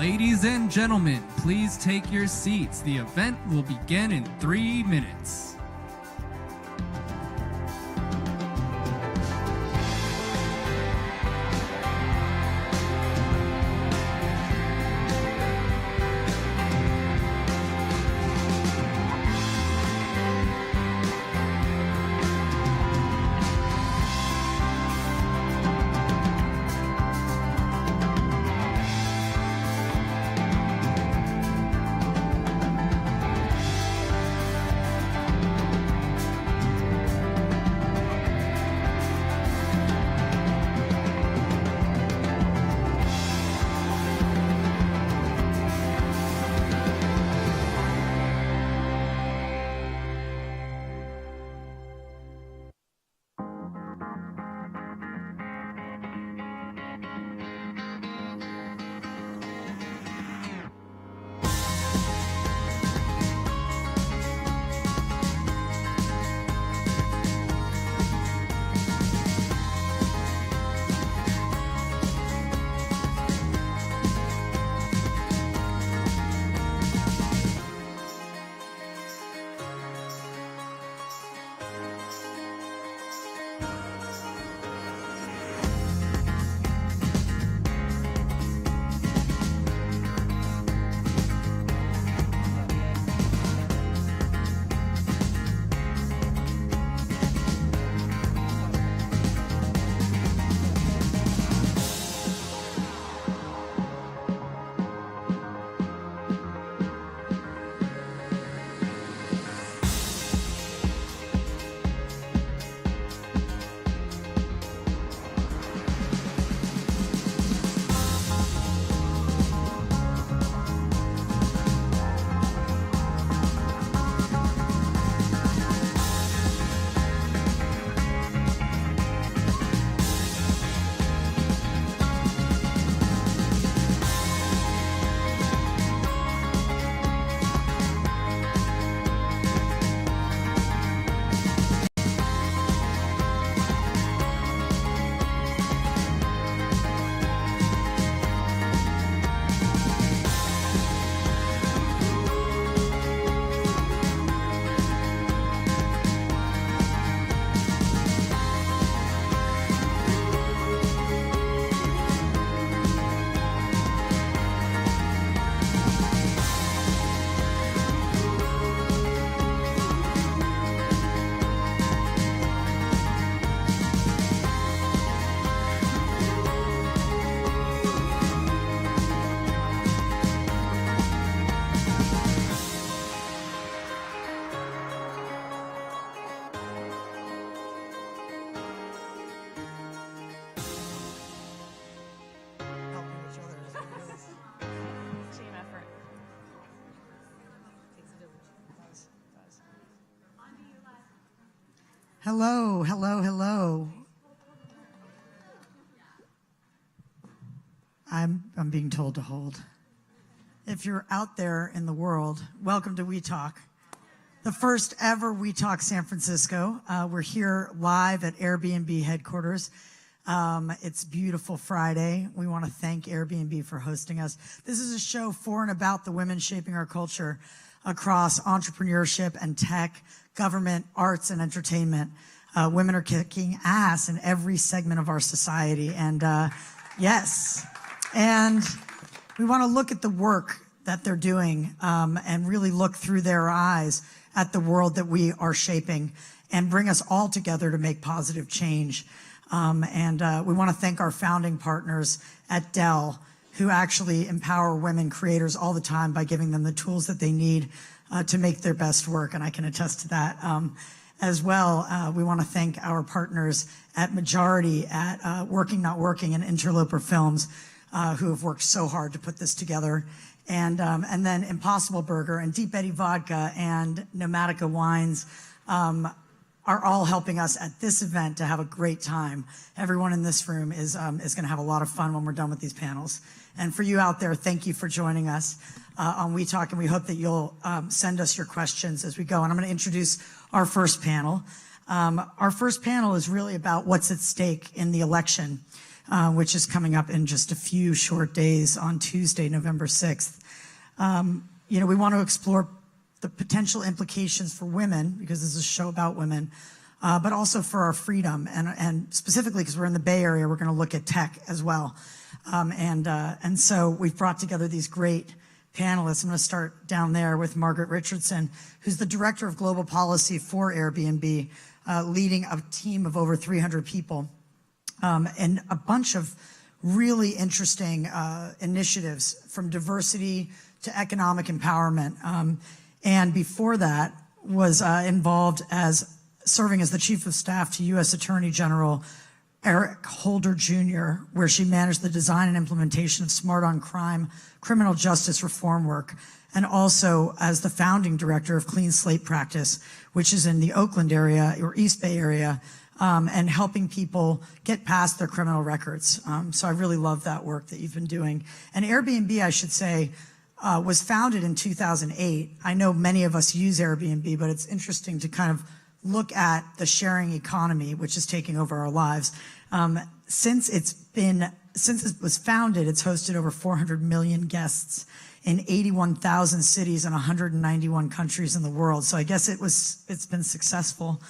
Ladies and gentlemen, please take your seats. The event will begin in 3 minutes. Hello, hello, hello. I'm being told to hold. If you're out there in the world, welcome to WeTalk, the first ever WeTalk San Francisco. We're here live at Airbnb headquarters. It's beautiful Friday. We want to thank Airbnb for hosting us. This is a show for and about the women shaping our culture across entrepreneurship and tech, government, arts, and entertainment. Women are kicking ass in every segment of our society. And yes, and we want to look at the work that they're doing and really look through their eyes at the world that we are shaping and bring us all together to make positive change. And we want to thank our founding partners at Dell, who actually empower women creators all the time by giving them the tools that they need to make their best work, and I can attest to that. As well, we want to thank our partners at Majority, at Working Not Working, and Interloper Films, who have worked so hard to put this together. And then Impossible Burger and Deep Eddy Vodka and Nomatica Wines are all helping us at this event to have a great time. Everyone in this room is going to have a lot of fun when we're done with these panels. And for you out there, thank you for joining us on WeTalk, and we hope that you'll send us your questions as we go. And I'm going to introduce our first panel. Our first panel is really about what's at stake in the election. which is coming up in just a few short days on Tuesday, November 6th. We want to explore the potential implications for women, because this is a show about women, but also for our freedom. And specifically, because we're in the Bay Area, we're going to look at tech as well. And so we've brought together these great panelists. I'm going to start down there with Margaret Richardson, who's the Director of Global Policy for Airbnb, leading a team of over 300 people, and a bunch of really interesting initiatives, from diversity to economic empowerment. And before that was involved as serving as the Chief of Staff to U.S. Attorney General Eric Holder Jr., where she managed the design and implementation of Smart on Crime criminal justice reform work, and also as the founding director of Clean Slate Practice, which is in the Oakland area or East Bay area, and helping people get past their criminal records. So I really love that work that you've been doing. And Airbnb, I should say, was founded in 2008. I know many of us use Airbnb, but it's interesting to kind of look at the sharing economy, which is taking over our lives. Since it was founded, it's hosted over 400 million guests in 81,000 cities and 191 countries in the world. So I guess it's been successful.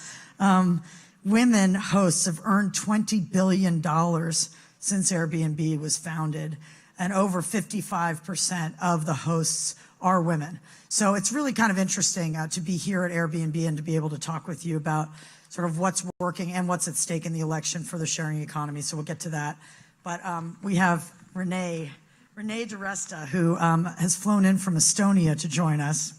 Women hosts have earned $20 billion since Airbnb was founded, and over 55% of the hosts are women. So it's really kind of interesting to be here at Airbnb and to be able to talk with you about sort of what's working and what's at stake in the election for the sharing economy. So we'll get to that. But we have Renee DiResta, who has flown in from Estonia to join us,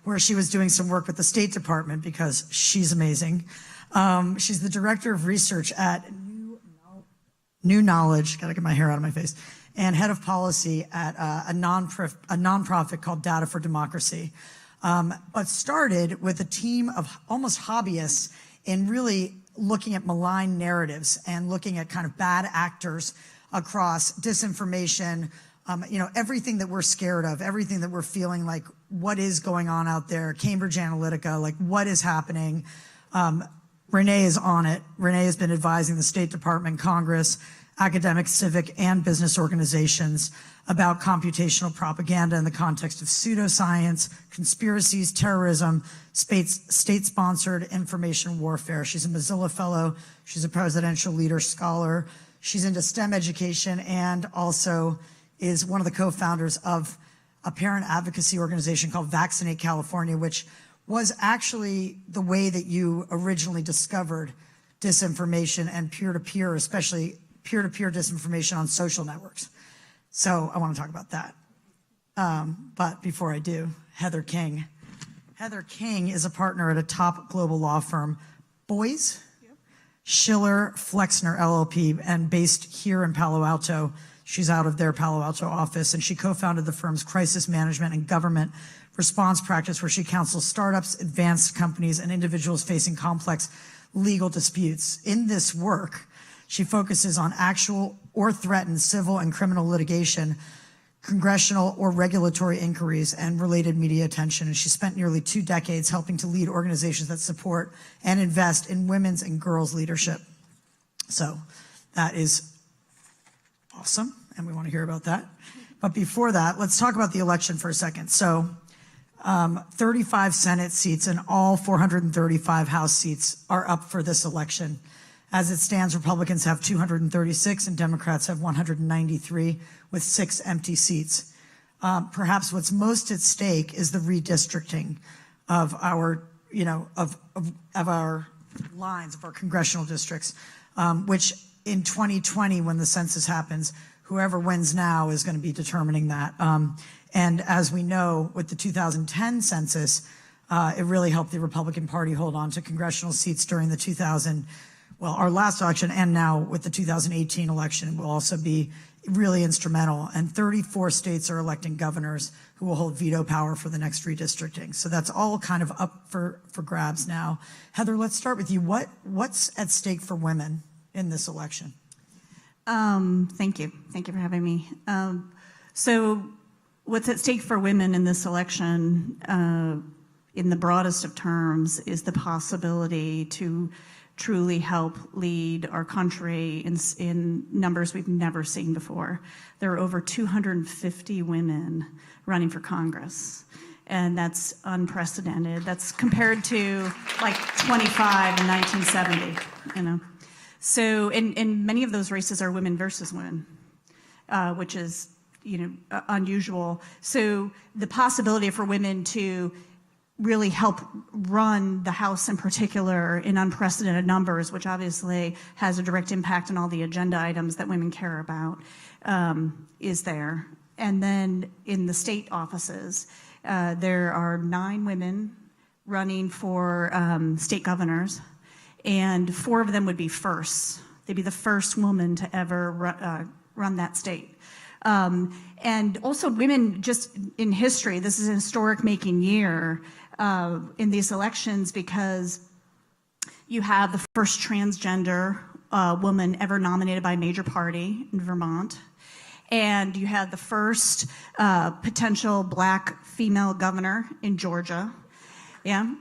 where she was doing some work with the State Department, because she's amazing. She's the Director of Research at New Knowledge, gotta get my hair out of my face, and Head of Policy at a nonprofit called Data for Democracy, but started with a team of almost hobbyists in really looking at malign narratives and looking at kind of bad actors across disinformation, everything that we're scared of, everything that we're feeling like, what is going on out there, Cambridge Analytica, like what is happening. Renee is on it. Renee has been advising the State Department, Congress, academic, civic, and business organizations about computational propaganda in the context of pseudoscience, conspiracies, terrorism, state-sponsored information warfare. She's a Mozilla Fellow. She's a Presidential Leader Scholar. She's into STEM education, and also is one of the co-founders of a parent advocacy organization called Vaccinate California, which was actually the way that you originally discovered disinformation and peer-to-peer, especially peer-to-peer disinformation on social networks. So I want to talk about that. But before I do, Heather King. Heather King is a partner at a top global law firm, Boyes, Schiller Flexner LLP, and based here in Palo Alto. She's out of their Palo Alto office, and she co-founded the firm's crisis management and government response practice, where she counsels startups, advanced companies, and individuals facing complex legal disputes. In this work, she focuses on actual or threatened civil and criminal litigation, congressional or regulatory inquiries, and related media attention. And she spent nearly 2 decades helping to lead organizations that support and invest in women's and girls' leadership. So that is awesome, and we want to hear about that. But before that, let's talk about the election for a second. So 35 Senate seats and all 435 House seats are up for this election. As it stands, Republicans have 236 and Democrats have 193, with 6 empty seats. Perhaps what's most at stake is the redistricting of our, of our lines, of our congressional districts, which in 2020, when the census happens, whoever wins now is going to be determining that. And as we know, with the 2010 census, it really helped the Republican Party hold on to congressional seats during the our last election, and now with the 2018 election will also be really instrumental. And 34 states are electing governors who will hold veto power for the next redistricting. So that's all kind of up for grabs now. Heather, let's start with you. What's at stake for women in this election? Thank you. Thank you for having me. So what's at stake for women in this election, in the broadest of terms, is the possibility to truly help lead our country in numbers we've never seen before. There are over 250 women running for Congress, and that's unprecedented. That's compared to like 25 in 1970, you know. So, and many of those races are women versus women, which is, you know, unusual. So the possibility for women to really help run the House in particular in unprecedented numbers, which obviously has a direct impact on all the agenda items that women care about, is there. And then in the state offices, there are 9 women running for state governors, and 4 of them would be firsts. They'd be the first woman to ever run that state. And also women, just in history, this is a historic making year in these elections, because you have the first transgender woman ever nominated by a major party in Vermont. And you had the first potential Black female governor in Georgia. Yeah,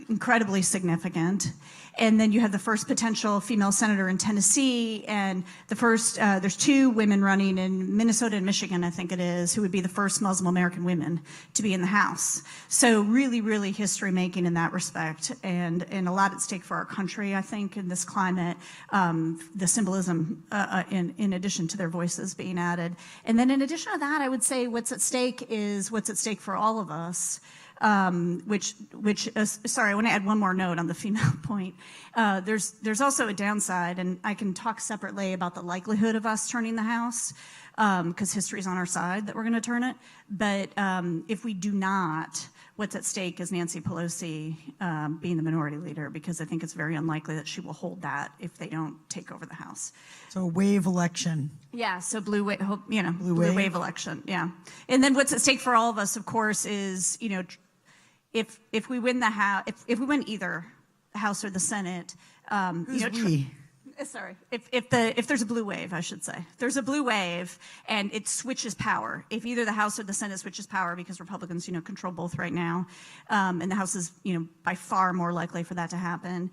incredibly significant. And then you have the first potential female senator in Tennessee, and the first, there's 2 women running in Minnesota and Michigan, I think it is, who would be the first Muslim American women to be in the House. So really, really history making in that respect, and a lot at stake for our country, I think, in this climate, the symbolism in addition to their voices being added. And then in addition to that, I would say what's at stake is what's at stake for all of us. Sorry, I want to add one more note on the female point. There's also a downside, and I can talk separately about the likelihood of us turning the House, because history's on our side that we're going to turn it. But if we do not, what's at stake is Nancy Pelosi being the minority leader, because I think it's very unlikely that she will hold that if they don't take over the House. So a wave election. Yeah, so blue wave, you know, blue wave election, yeah. And then what's at stake for all of us, of course, is, you know, if we win the House, if we win either the House or the Senate, Who's you know, we? Sorry, if there's a blue wave, I should say, if there's a blue wave and it switches power, if either the House or the Senate switches power, because Republicans, you know, control both right now, and the House is, you know, by far more likely for that to happen,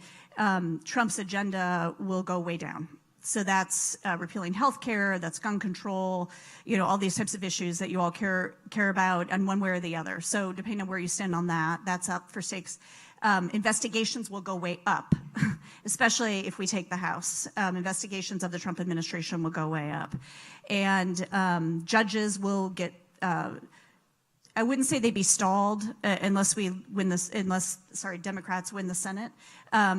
Trump's agenda will go way down. So that's repealing health care, that's gun control, you know, all these types of issues that you all care about, and one way or the other. So depending on where you stand on that, that's up for stakes. Investigations will go way up, especially if we take the House. Investigations of the Trump administration will go way up. And judges will get, I wouldn't say they'd be stalled unless we win this, Democrats win the Senate.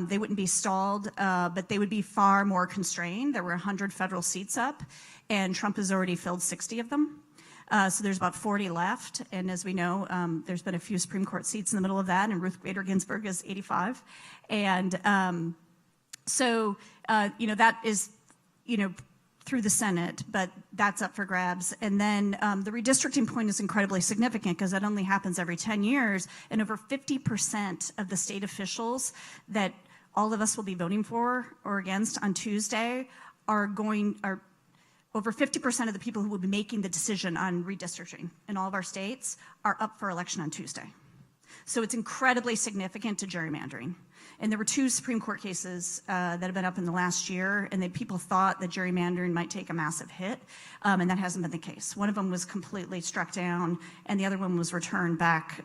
They wouldn't be stalled, but they would be far more constrained. There were 100 federal seats up, and Trump has already filled 60 of them. So there's about 40 left, and as we know, there's been a few Supreme Court seats in the middle of that, and Ruth Bader Ginsburg is 85. And so, you know, that is, you know, through the Senate, but that's up for grabs. And then the redistricting point is incredibly significant, because that only happens every 10 years, and over 50% of the state officials that all of us will be voting for or against on Tuesday are over 50% of the people who will be making the decision on redistricting in all of our states are up for election on Tuesday. So it's incredibly significant to gerrymandering. And there were 2 Supreme Court cases that have been up in the last year, and people thought that gerrymandering might take a massive hit, and that hasn't been the case. One of them was completely struck down, and the other one was returned back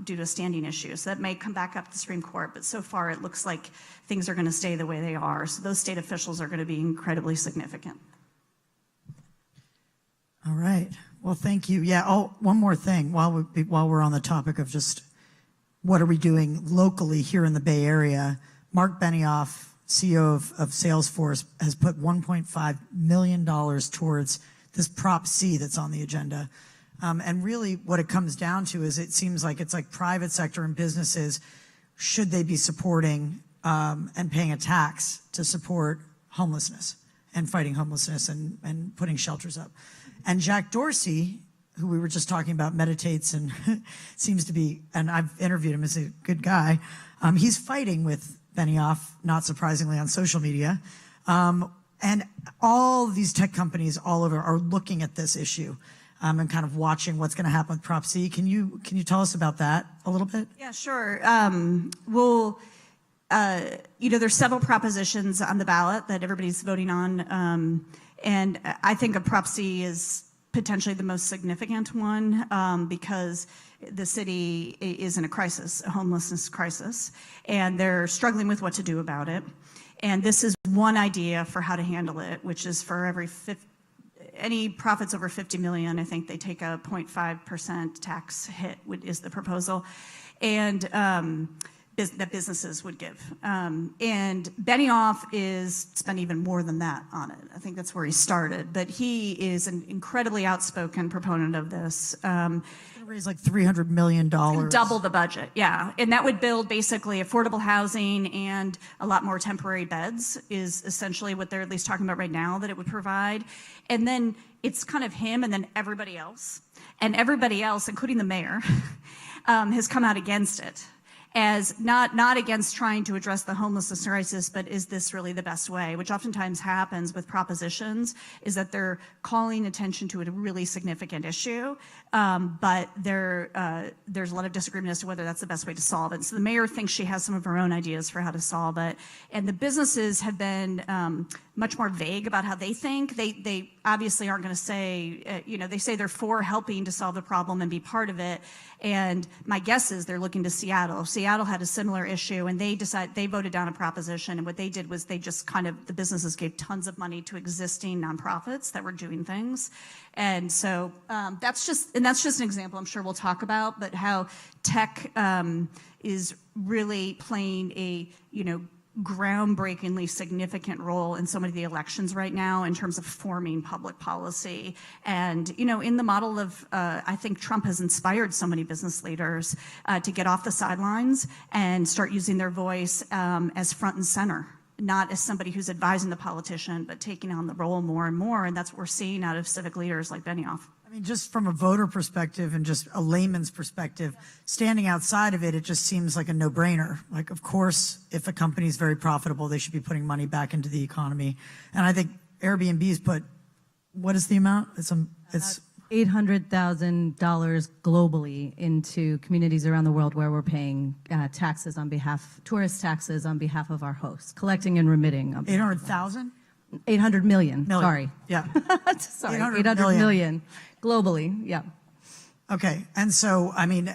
due to a standing issue. So that may come back up to the Supreme Court, but so far it looks like things are going to stay the way they are. So those state officials are going to be incredibly significant. All right. Well, thank you. Yeah. Oh, one more thing while we're on the topic of just what are we doing locally here in the Bay Area. Mark Benioff, CEO of Salesforce, has put $1.5 million towards this Prop C that's on the agenda. And really what it comes down to is it seems like it's like private sector and businesses, should they be supporting and paying a tax to support homelessness and fighting homelessness and putting shelters up. And Jack Dorsey, who we were just talking about, meditates and seems to be, and I've interviewed him as a good guy. He's fighting with Benioff, not surprisingly, on social media. And all these tech companies all over are looking at this issue and kind of watching what's going to happen with Prop C. Can you tell us about that a little bit? Yeah, sure. Well, there's several propositions on the ballot that everybody's voting on, and I think a Prop C is potentially the most significant one because the city is in a crisis, a homelessness crisis, and they're struggling with what to do about it. And this is one idea for how to handle it, which is for any profits over 50 million, I think they take a 0.5% tax hit is the proposal. And that businesses would give. And Benioff is spent even more than that on it. I think that's where he started. But he is an incredibly outspoken proponent of this. It's going to raise like $300 million. Double the budget, yeah. And that would build basically affordable housing and a lot more temporary beds is essentially what they're at least talking about right now that it would provide. And then it's kind of him and then everybody else. And everybody else, including the mayor, has come out against it, as not against trying to address the homelessness crisis, but is this really the best way? Which oftentimes happens with propositions, is that they're calling attention to a really significant issue, but there's a lot of disagreement as to whether that's the best way to solve it. So the mayor thinks she has some of her own ideas for how to solve it, and the businesses have been much more vague about how they think. They obviously aren't going to say, they say they're for helping to solve the problem and be part of it. And my guess is they're looking to Seattle. Seattle had a similar issue, and they voted down a proposition. And what they did was they just the businesses gave tons of money to existing nonprofits that were doing things. And so that's just an example I'm sure we'll talk about, but how tech is really playing a, groundbreakingly significant role in so many of the elections right now in terms of forming public policy. And, in the model of, I think Trump has inspired so many business leaders to get off the sidelines and start using their voice as front and center, not as somebody who's advising the politician, but taking on the role more and more. And that's what we're seeing out of civic leaders like Benioff. I mean, just from a voter perspective and just a layman's perspective, standing outside of it, it just seems like a no-brainer. Like, of course, if a company is very profitable, they should be putting money back into the economy. And I think Airbnb's put, what is the amount? It's $800,000 globally into communities around the world where we're paying tourist taxes on behalf of our hosts, collecting and remitting. 800,000? 800 million. Sorry. Yeah. Sorry. 800 million globally. Yeah. Okay. And so, I mean,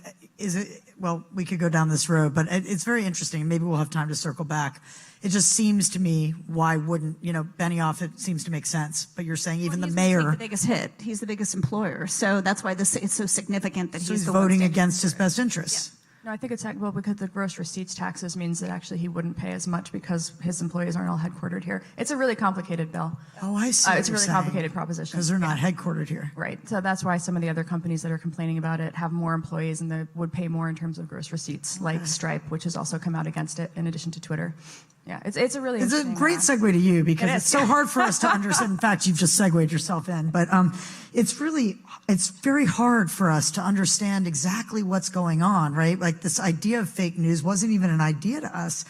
we could go down this road, but it's very interesting. Maybe we'll have time to circle back. It just seems to me, why wouldn't, Benioff, it seems to make sense. But you're saying even the mayor. He's the biggest hit. He's the biggest employer. So that's why it's so significant that he's voting against his best interests. Yeah. No, I think it's because the gross receipts taxes means that actually he wouldn't pay as much because his employees aren't all headquartered here. It's a really complicated bill. Oh, I see. It's a really complicated proposition. Because they're not headquartered here. Right. So that's why some of the other companies that are complaining about it have more employees and they would pay more in terms of gross receipts, like Stripe, which has also come out against it in addition to Twitter. Yeah, it's a really interesting. It's a great segue to you because it's so hard for us to understand. In fact, you've just segued yourself in. But it's very hard for us to understand exactly what's going on, right? Like this idea of fake news wasn't even an idea to us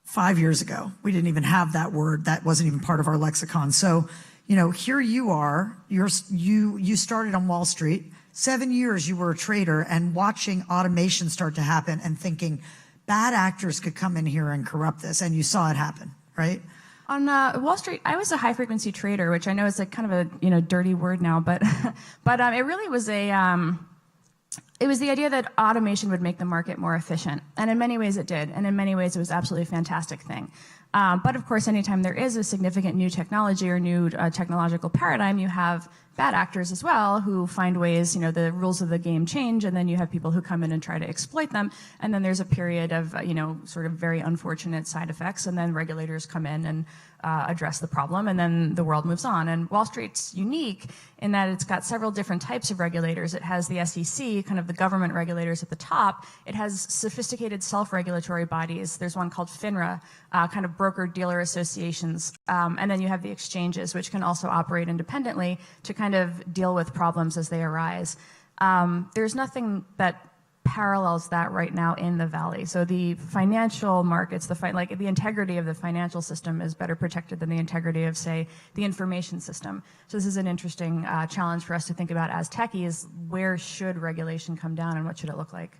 5 years ago. We didn't even have that word. That wasn't even part of our lexicon. So, here you are. You started on Wall Street. 7 years you were a trader and watching automation start to happen and thinking, bad actors could come in here and corrupt this, and you saw it happen, right? On Wall Street, I was a high-frequency trader, which I know is kind of a dirty word now, but it really was it was the idea that automation would make the market more efficient, and in many ways it did, and in many ways it was absolutely a fantastic thing. But of course, anytime there is a significant new technology or new technological paradigm, you have bad actors as well who find ways, the rules of the game change, and then you have people who come in and try to exploit them, and then there's a period of, sort of very unfortunate side effects, and then regulators come in and address the problem, and then the world moves on. And Wall Street's unique in that it's got several different types of regulators. It has the SEC, kind of the government regulators at the top. It has sophisticated self-regulatory bodies. There's one called FINRA, kind of broker-dealer associations. And then you have the exchanges, which can also operate independently to kind of deal with problems as they arise. There's nothing that parallels that right now in the Valley. So the financial markets, the integrity of the financial system is better protected than the integrity of, say, the information system. So this is an interesting challenge for us to think about as techies. Where should regulation come down and what should it look like?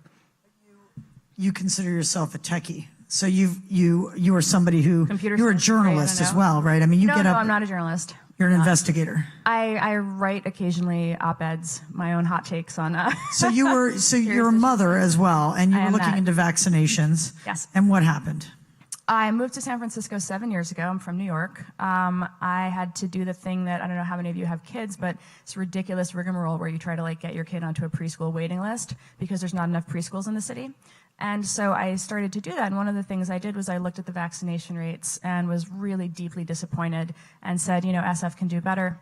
You consider yourself a techie. So you were somebody who, Computer you were a science degree, I journalist don't as know. well, right? I mean, you No, get no, up, I'm not a journalist. you're an Not. investigator. I write occasionally op-eds, my own hot takes on. So you're a mother as well, and you I were am looking that. into vaccinations. Yes. And what happened? I moved to San Francisco 7 years ago. I'm from New York. I had to do the thing that, I don't know how many of you have kids, but it's a ridiculous rigmarole where you try to get your kid onto a preschool waiting list because there's not enough preschools in the city. And so I started to do that. And one of the things I did was I looked at the vaccination rates and was really deeply disappointed and said, SF can do better.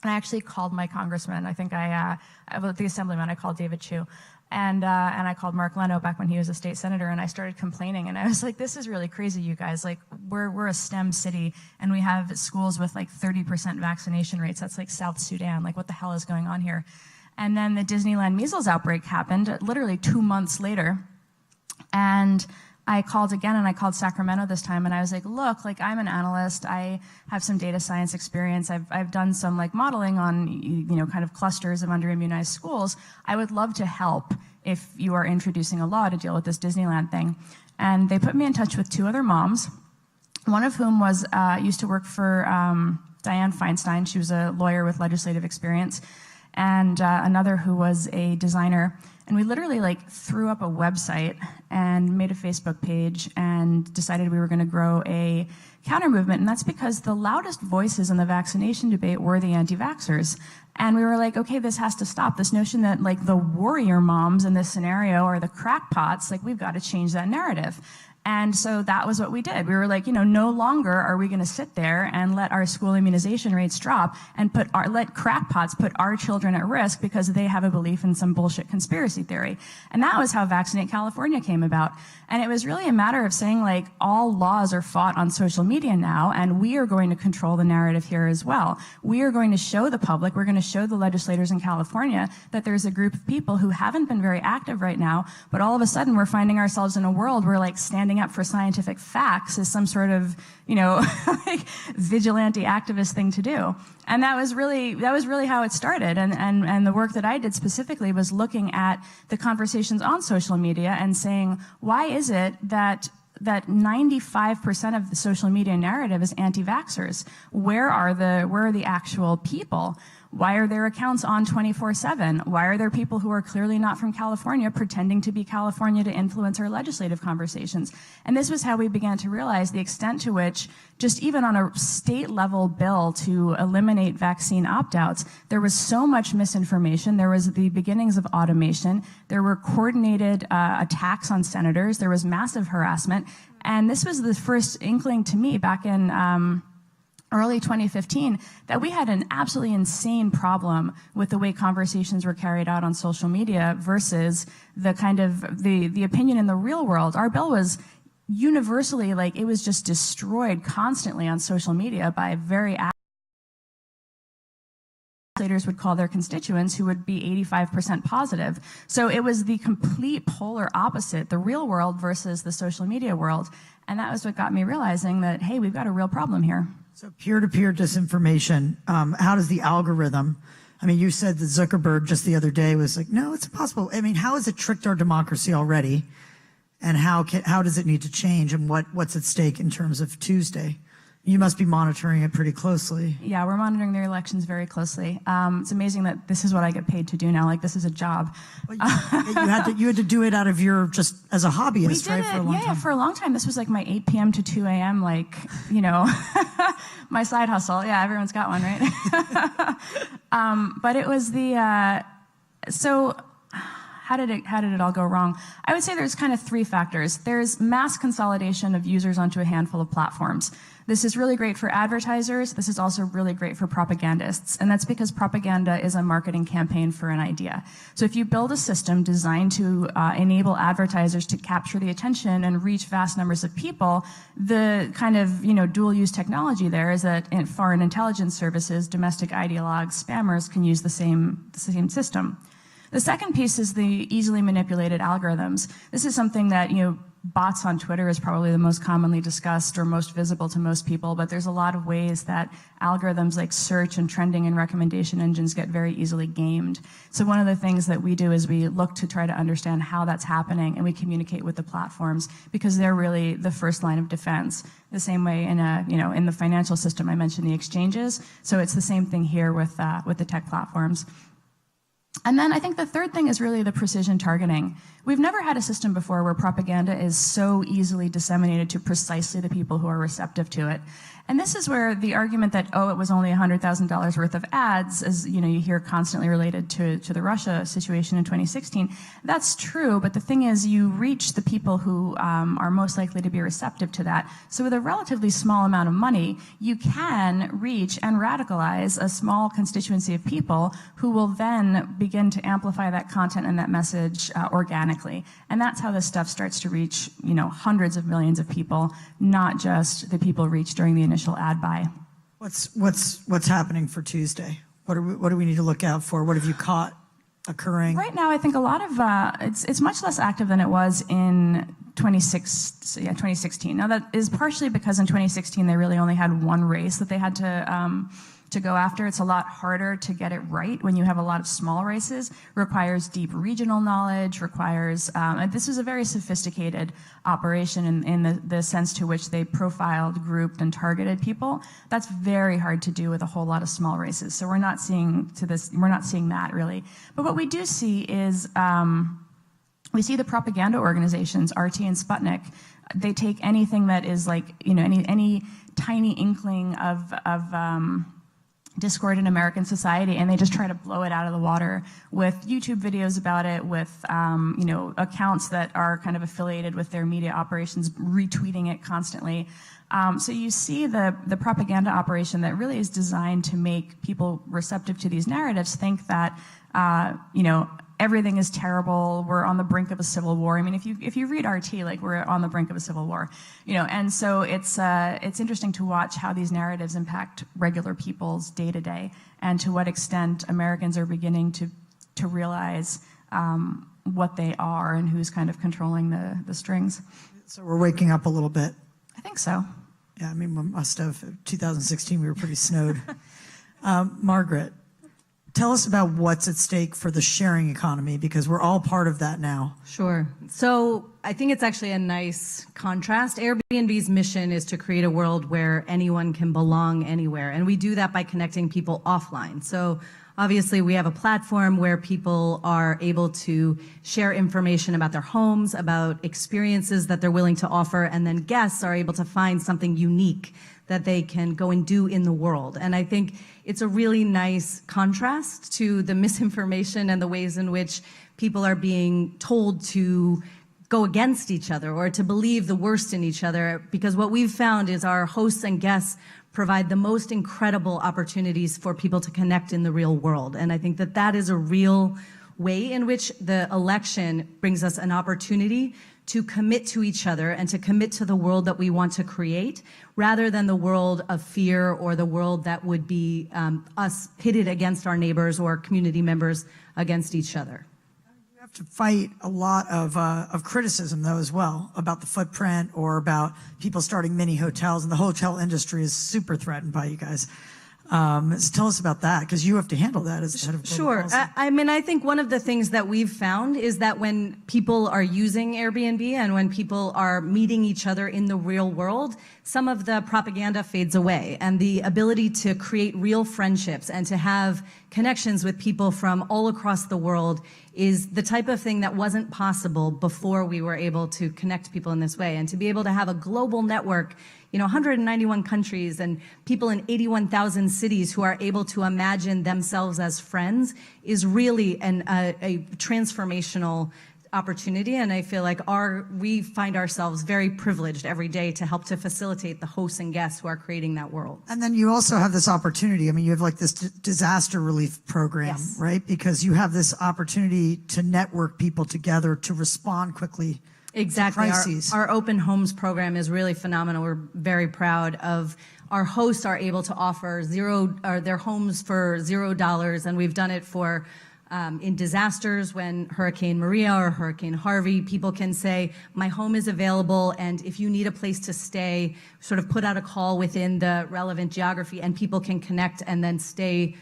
And I actually called my congressman. I think the assemblyman, I called David Chu. And I called Mark Leno back when he was a state senator, and I started complaining. And I was like, this is really crazy, you guys. We're a STEM city, and we have schools with 30% vaccination rates. That's like South Sudan. What the hell is going on here? And then the Disneyland measles outbreak happened literally 2 months later. And I called again, and I called Sacramento this time, and I was like, look, I'm an analyst. I have some data science experience. I've done some modeling on, kind of clusters of underimmunized schools. I would love to help if you are introducing a law to deal with this Disneyland thing. And they put me in touch with 2 other moms, one of whom was used to work for Dianne Feinstein. She was a lawyer with legislative experience, and another who was a designer. And we literally threw up a website and made a Facebook page and decided we were going to grow a counter movement. And that's because the loudest voices in the vaccination debate were the anti-vaxxers. And we were like, okay, this has to stop. This notion that the warrior moms in this scenario are the crackpots, we've got to change that narrative. And so that was what we did. We were like, no longer are we going to sit there and let our school immunization rates drop and let crackpots put our children at risk because they have a belief in some bullshit conspiracy theory. And that was how Vaccinate California came about. And it was really a matter of saying all laws are fought on social media now, and we are going to control the narrative here as well. We are going to show the public, we're going to show the legislators in California that there's a group of people who haven't been very active right now, but all of a sudden we're finding ourselves in a world where standing up for scientific facts is some sort of, vigilante activist thing to do. And that was really how it started. And the work that I did specifically was looking at the conversations on social media and saying, why is it that 95% of the social media narrative is anti-vaxxers? Where are the actual people? Why are their accounts on 24/7? Why are there people who are clearly not from California pretending to be California to influence our legislative conversations? And this was how we began to realize the extent to which, just even on a state level bill to eliminate vaccine opt-outs, there was so much misinformation. There was the beginnings of automation. There were coordinated attacks on senators. There was massive harassment. And this was the first inkling to me back in early 2015 that we had an absolutely insane problem with the way conversations were carried out on social media versus the kind of the opinion in the real world. Our bill was universally it was just destroyed constantly on social media by very legislators would call their constituents who would be 85% positive. So it was the complete polar opposite, the real world versus the social media world. And that was what got me realizing that, hey, we've got a real problem here. So peer-to-peer disinformation, how does the algorithm, you said that Zuckerberg just the other day was no, it's impossible. How has it tricked our democracy already? And how does it need to change? And what's at stake in terms of Tuesday? You must be monitoring it pretty closely. Yeah, we're monitoring their elections very closely. It's amazing that this is what I get paid to do now. This is a job. Well, you had to do it out of your, just as a hobbyist, right? For a long time. Yeah, for a long time. This was my 8 p.m. to 2 a.m., my side hustle. Yeah, everyone's got one, right? But it was so how did it all go wrong? I would say there's kind of 3 factors. There's mass consolidation of users onto a handful of platforms. This is really great for advertisers. This is also really great for propagandists. And that's because propaganda is a marketing campaign for an idea. So if you build a system designed to enable advertisers to capture the attention and reach vast numbers of people, the kind of dual use technology there is that foreign intelligence services, domestic ideologues, spammers can use the same system. The second piece is the easily manipulated algorithms. This is something that, bots on Twitter is probably the most commonly discussed or most visible to most people, but there's a lot of ways that algorithms like search and trending and recommendation engines get very easily gamed. So one of the things that we do is we look to try to understand how that's happening, and we communicate with the platforms because they're really the first line of defense. The same way in the financial system, I mentioned the exchanges. So it's the same thing here with the tech platforms. And then I think the third thing is really the precision targeting. We've never had a system before where propaganda is so easily disseminated to precisely the people who are receptive to it. And this is where the argument that, it was only $100,000 worth of ads, as you hear constantly related to the Russia situation in 2016, that's true, but the thing is you reach the people who are most likely to be receptive to that. So with a relatively small amount of money, you can reach and radicalize a small constituency of people who will then begin to amplify that content and that message organically. And that's how this stuff starts to reach, hundreds of millions of people, not just the people reached during the initial ad buy. What's happening for Tuesday? What do we need to look out for? What have you caught occurring? Right now, I think a lot of it's much less active than it was in 2016. Now that is partially because in 2016 they really only had one race that they had to go after. It's a lot harder to get it right when you have a lot of small races. Requires deep regional knowledge, this is a very sophisticated operation in the sense to which they profiled, grouped, and targeted people. That's very hard to do with a whole lot of small races. So we're not seeing that really. But what we do see is we see the propaganda organizations, RT and Sputnik. They take anything that is like, any tiny inkling of discord in American society, and they just try to blow it out of the water with YouTube videos about it, with accounts that are kind of affiliated with their media operations retweeting it constantly. So you see the propaganda operation that really is designed to make people receptive to these narratives think that everything is terrible. We're on the brink of a civil war. I mean, if you read RT, like we're on the brink of a civil war, And so it's interesting to watch how these narratives impact regular people's day to day, and to what extent Americans are beginning to realize what they are and who's kind of controlling the strings. So we're waking up a little bit. I think so. Yeah, I mean, we must have. 2016, we were pretty snowed. Margaret, tell us about what's at stake for the sharing economy, because we're all part of that now. Sure. So I think it's actually a nice contrast. Airbnb's mission is to create a world where anyone can belong anywhere. And we do that by connecting people offline. So obviously we have a platform where people are able to share information about their homes, about experiences that they're willing to offer, and then guests are able to find something unique that they can go and do in the world. And I think it's a really nice contrast to the misinformation and the ways in which people are being told to go against each other or to believe the worst in each other, because what we've found is our hosts and guests provide the most incredible opportunities for people to connect in the real world. And I think that that is a real way in which the election brings us an opportunity to commit to each other and to commit to the world that we want to create, rather than the world of fear or the world that would be us pitted against our neighbors or community members against each other. You have to fight a lot of criticism, though, as well, about the footprint or about people starting mini hotels, and the hotel industry is super threatened by you guys. So tell us about that, because you have to handle that as head of global Sure. policy. I mean, I think one of the things that we've found is that when people are using Airbnb and when people are meeting each other in the real world, some of the propaganda fades away, and the ability to create real friendships and to have connections with people from all across the world is the type of thing that wasn't possible before we were able to connect people in this way. And to be able to have a global network, 191 countries and people in 81,000 cities who are able to imagine themselves as friends is really a transformational opportunity. And I feel like we find ourselves very privileged every day to help to facilitate the hosts and guests who are creating that world. And then you also have this opportunity. I mean, you have like this disaster relief program, Yes. right? Because you have this opportunity to network people together to respond quickly. Exactly. Crises. Our open homes program is really phenomenal. We're very proud of our hosts are able to offer their homes for $0, and we've done it for in disasters, when Hurricane Maria or Hurricane Harvey, people can say, my home is available, and if you need a place to stay, sort of put out a call within the relevant geography, and people can connect and then stay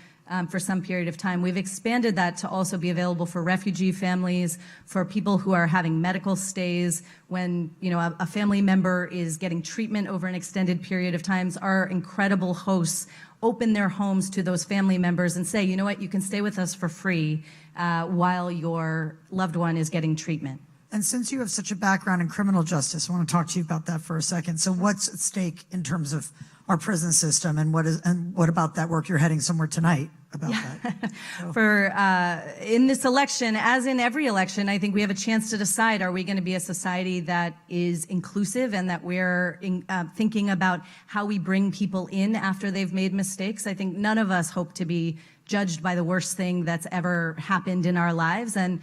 for some period of time. We've expanded that to also be available for refugee families, for people who are having medical stays, when a family member is getting treatment over an extended period of times. Our incredible hosts open their homes to those family members and say, you know what, you can stay with us for free while your loved one is getting treatment. And since you have such a background in criminal justice, I want to talk to you about that for a second. So what's at stake in terms of our prison system, and what about that work? You're heading somewhere tonight about that. So. In this election, as in every election, I think we have a chance to decide, are we going to be a society that is inclusive and that we're thinking about how we bring people in after they've made mistakes? I think none of us hope to be judged by the worst thing that's ever happened in our lives. And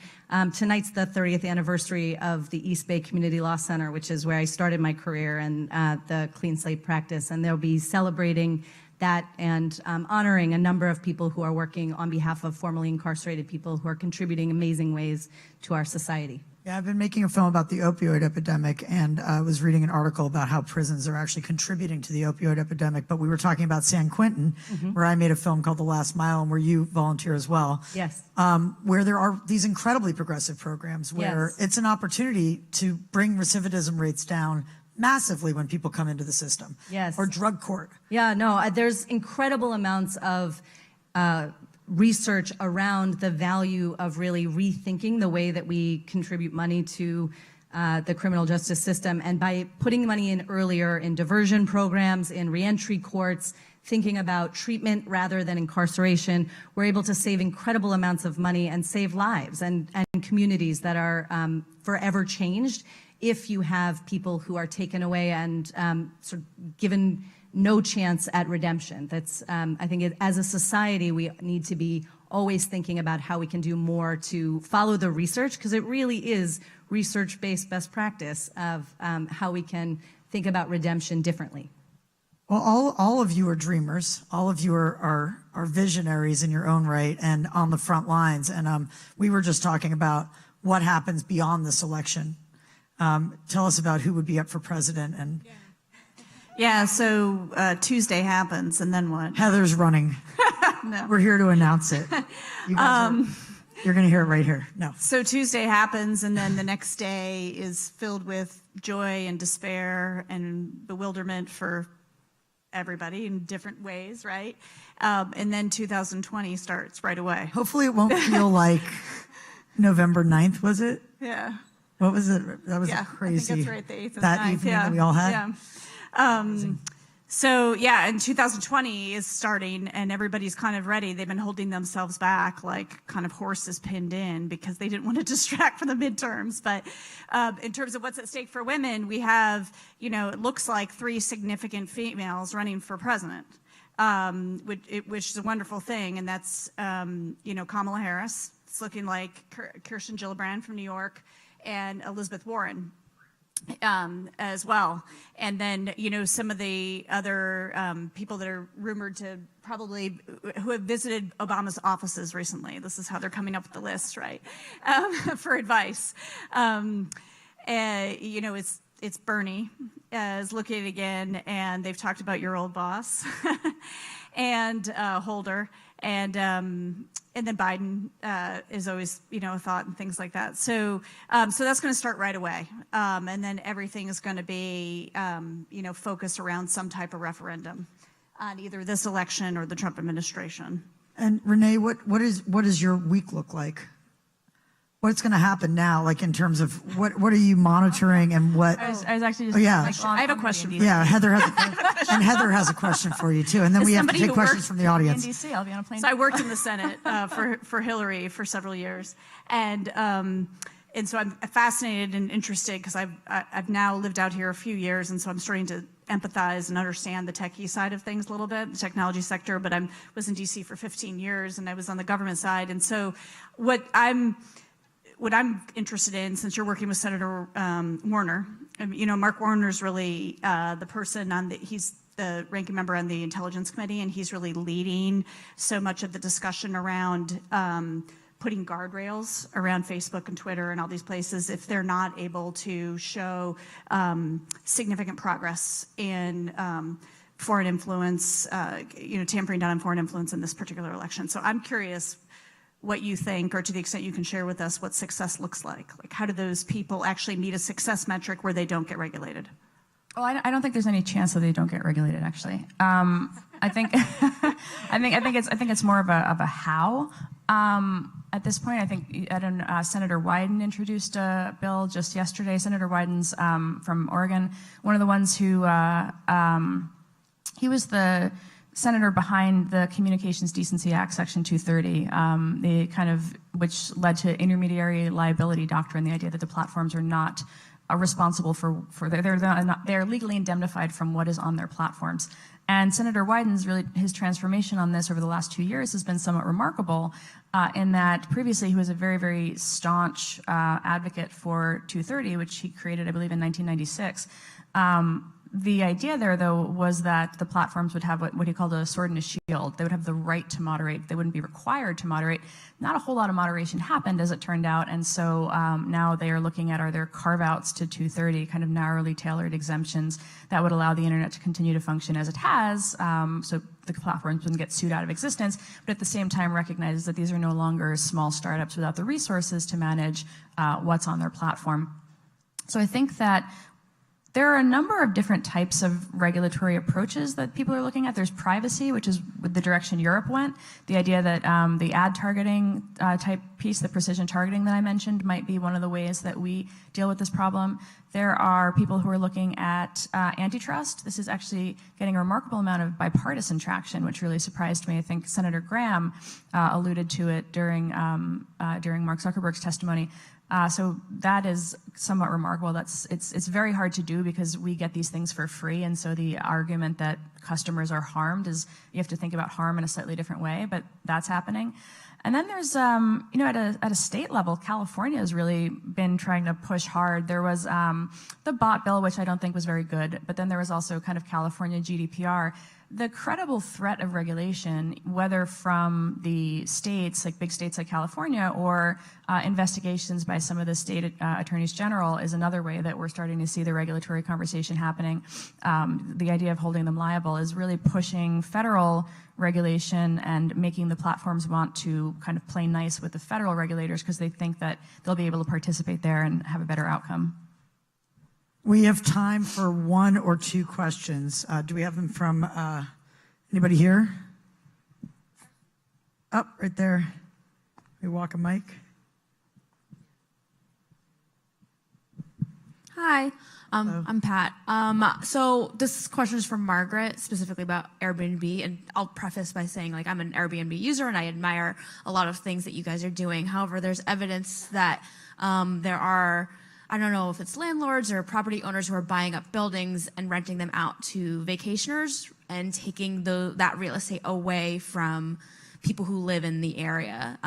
tonight's the 30th anniversary of the East Bay Community Law Center, which is where I started my career, and the Clean Slate practice. And they'll be celebrating that and honoring a number of people who are working on behalf of formerly incarcerated people who are contributing amazing ways to our society. Yeah, I've been making a film about the opioid epidemic, and I was reading an article about how prisons are actually contributing to the opioid epidemic. But we were talking about San Quentin, where I made a film called The Last Mile, and where you volunteer as well. Yes. Where there are these incredibly progressive programs where it's an opportunity to bring recidivism rates down massively when people come into the system. Yes. Or drug court. Yeah, no, there's incredible amounts of research around the value of really rethinking the way that we contribute money to the criminal justice system. And by putting money in earlier in diversion programs, in reentry courts, thinking about treatment rather than incarceration, we're able to save incredible amounts of money and save lives and communities that are forever changed if you have people who are taken away and sort of given no chance at redemption. That's, I think as a society, we need to be always thinking about how we can do more to follow the research, because it really is research-based best practice of how we can think about redemption differently. Well, all of you are dreamers. All of you are visionaries in your own right and on the front lines. And we were just talking about what happens beyond this election. Tell us about who would be up for president. And Yeah, so Tuesday happens, and then what? Heather's running. No. We're here to announce it. You guys you're going to hear it right here. No. So Tuesday happens, and then the next day is filled with joy and despair and bewilderment for everybody in different ways, right? And then 2020 starts right away. Hopefully it won't feel like November 9th, was it? Yeah. What was it? That was Yeah, crazy. I think that's right, the 8th and that 9th. evening Yeah. that we all had. Yeah. So yeah, and 2020 is starting, and everybody's kind of ready. They've been holding themselves back like kind of horses pinned in because they didn't want to distract from the midterms. But in terms of what's at stake for women, we have, it looks like 3 significant females running for president, which is a wonderful thing. And that's, Kamala Harris. It's looking like Kirsten Gillibrand from New York and Elizabeth Warren as well. And then, some of the other people that are rumored to who have visited Obama's offices recently. This is how they're coming up with the list, right? For advice. It's Bernie is looking again, and they've talked about your old boss and Holder. And then Biden is always, a thought and things like that. So that's going to start right away. And then everything is going to be, focused around some type of referendum on either this election or the Trump administration. And Renee, what does your week look like? What's going to happen now, like in terms of what are you monitoring and what? I was actually just. Oh, yeah. I have a question. Yeah, Heather has a question for you too, and then we have to take questions from the audience. In DC, I'll be on a plane. So I worked in the Senate for Hillary for several years, and so I'm fascinated and interested because I've now lived out here a few years, and so I'm starting to empathize and understand the techie side of things a little bit, the technology sector. But I was in DC for 15 years, and I was on the government side, and so what I'm interested in, since you're working with Senator Warner, Mark Warner's really the person he's the ranking member on the Intelligence Committee, and he's really leading so much of the discussion around putting guardrails around Facebook and Twitter and all these places if they're not able to show significant progress in foreign influence, tampering down on foreign influence in this particular election. So I'm curious what you think, or to the extent you can share with us what success looks like. Like, how do those people actually meet a success metric where they don't get regulated? Well, I don't think there's any chance that they don't get regulated. Actually, I think I think it's more of a how. At this point, I think Senator Wyden introduced a bill just yesterday. Senator Wyden's from Oregon, one of the ones who he was the senator behind the Communications Decency Act, Section 230, which led to intermediary liability doctrine, the idea that the platforms are not responsible for they're legally indemnified from what is on their platforms. And Senator Wyden's his transformation on this over the last 2 years has been somewhat remarkable, in that previously he was a very, very staunch advocate for 230, which he created, I believe, in 1996. The idea there, though, was that the platforms would have what he called a sword and a shield. They would have the right to moderate. They wouldn't be required to moderate. Not a whole lot of moderation happened, as it turned out, and so now they are looking at, are there carve-outs to 230, kind of narrowly tailored exemptions that would allow the internet to continue to function as it has, so the platforms wouldn't get sued out of existence, but at the same time recognizes that these are no longer small startups without the resources to manage what's on their platform. So I think that there are a number of different types of regulatory approaches that people are looking at. There's privacy, which is the direction Europe went. The idea that the ad targeting type piece, the precision targeting that I mentioned, might be one of the ways that we deal with this problem. There are people who are looking at antitrust. This is actually getting a remarkable amount of bipartisan traction, which really surprised me. I think Senator Graham alluded to it during Mark Zuckerberg's testimony. So that is somewhat remarkable. It's very hard to do because we get these things for free, and so the argument that customers are harmed is, you have to think about harm in a slightly different way, but that's happening. And then there's, at a state level, California has really been trying to push hard. There was the bot bill, which I don't think was very good, but then there was also kind of California GDPR. The credible threat of regulation, whether from the states, like big states like California, or investigations by some of the state attorneys general, is another way that we're starting to see the regulatory conversation happening. The idea of holding them liable is really pushing federal regulation and making the platforms want to kind of play nice with the federal regulators because they think that they'll be able to participate there and have a better outcome. We have time for one or two questions. Do we have them from anybody here? Up right there. We walk a mic. Hi, I'm Pat. So this question is from Margaret, specifically about Airbnb, and I'll preface by saying, like, I'm an Airbnb user and I admire a lot of things that you guys are doing. However, there's evidence that there are, I don't know if it's landlords or property owners who are buying up buildings and renting them out to vacationers and taking that real estate away from people who live in the area.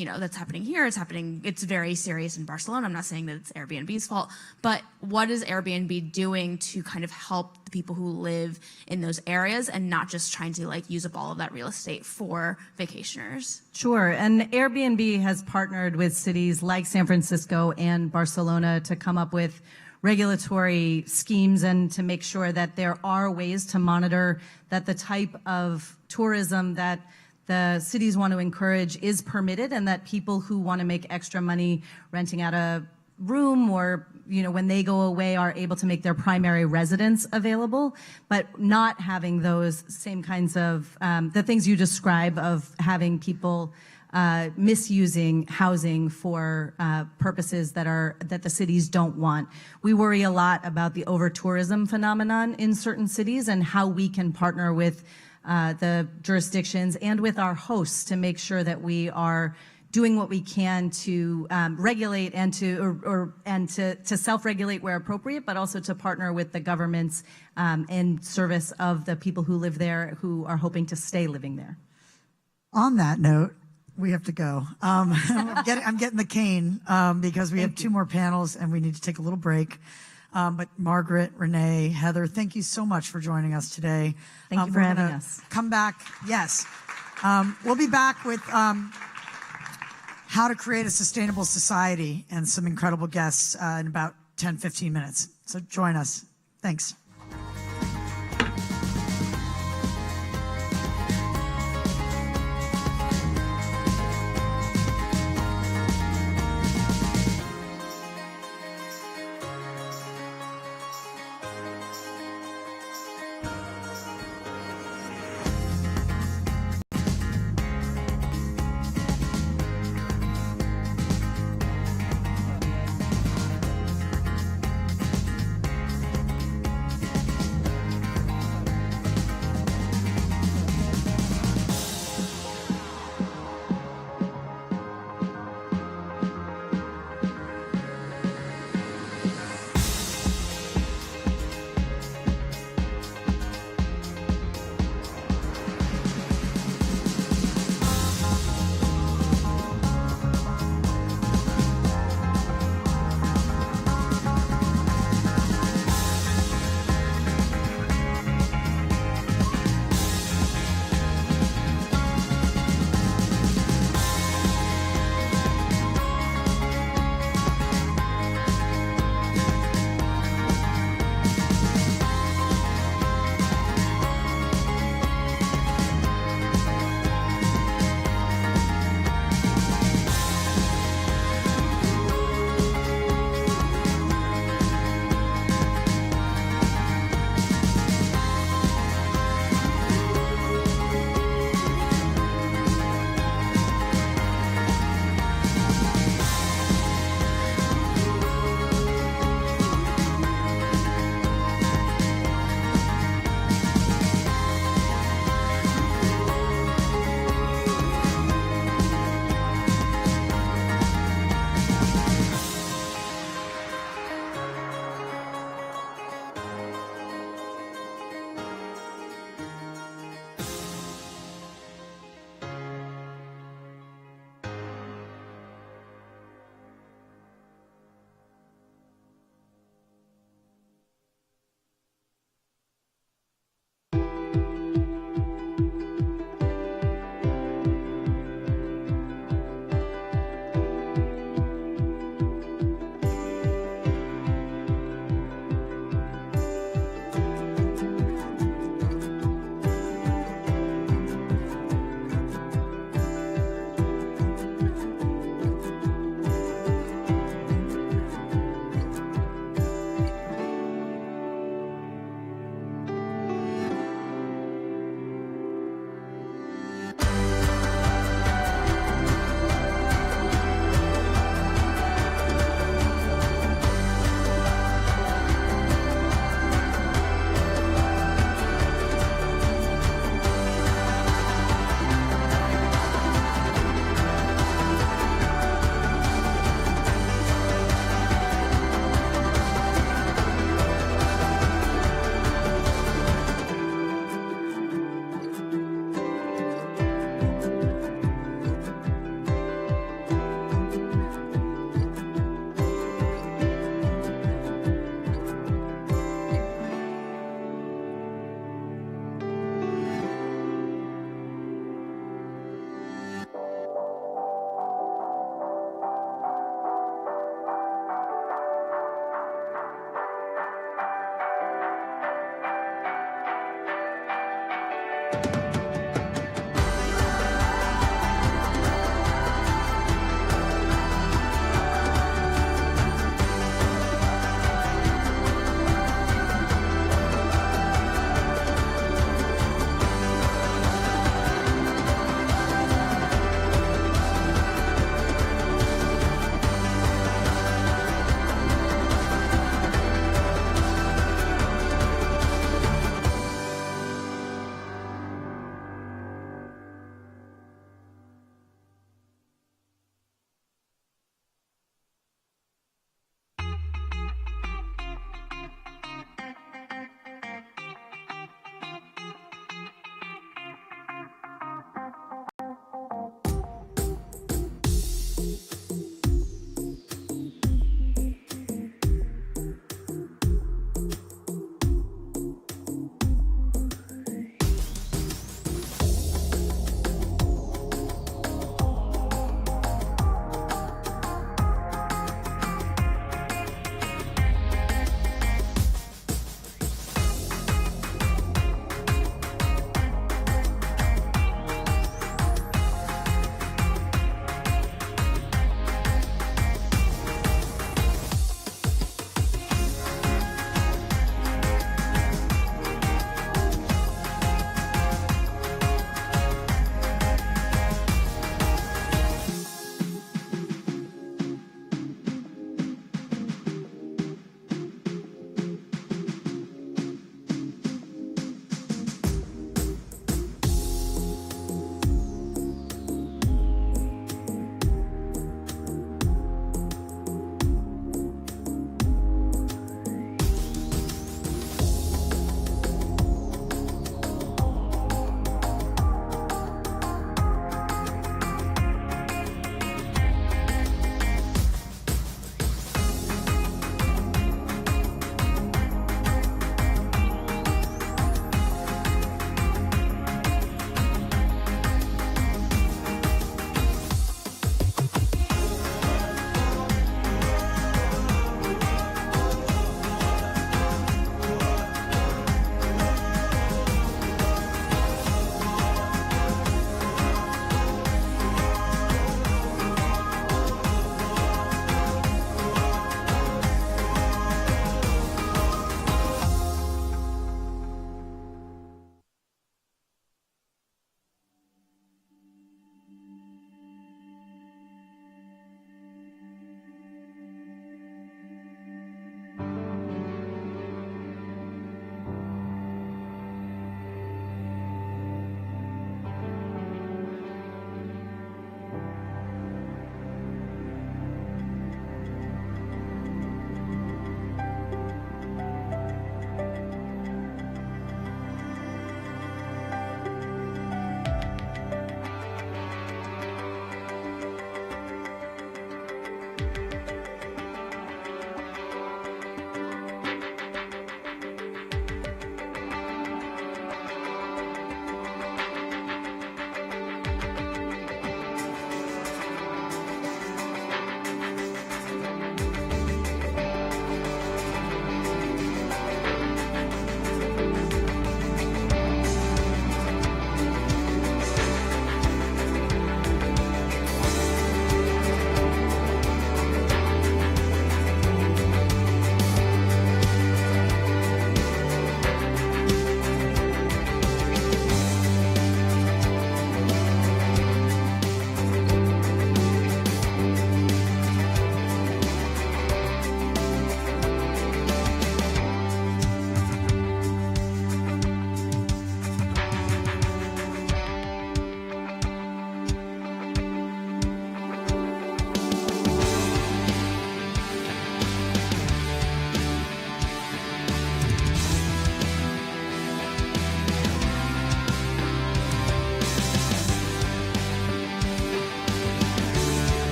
That's happening here. It's very serious in Barcelona. I'm not saying that it's Airbnb's fault, but what is Airbnb doing to kind of help the people who live in those areas and not just trying to use up all of that real estate for vacationers? Sure, and Airbnb has partnered with cities like San Francisco and Barcelona to come up with regulatory schemes and to make sure that there are ways to monitor that the type of tourism that the cities want to encourage is permitted, and that people who want to make extra money renting out a room or, when they go away, are able to make their primary residence available, but not having those same kinds of, the things you describe of having people misusing housing for purposes that the cities don't want. We worry a lot about the over-tourism phenomenon in certain cities and how we can partner with the jurisdictions and with our hosts to make sure that we are doing what we can to regulate and to self-regulate where appropriate, but also to partner with the governments in service of the people who live there, who are hoping to stay living there. On that note, we have to go. I'm getting the cane because we have two more panels and we need to take a little break. But Margaret, Renee, Heather, thank you so much for joining us today. Thank you for having us. Come back. Yes. We'll be back with how to create a sustainable society and some incredible guests in about 10, 15 minutes. So join us. Thanks.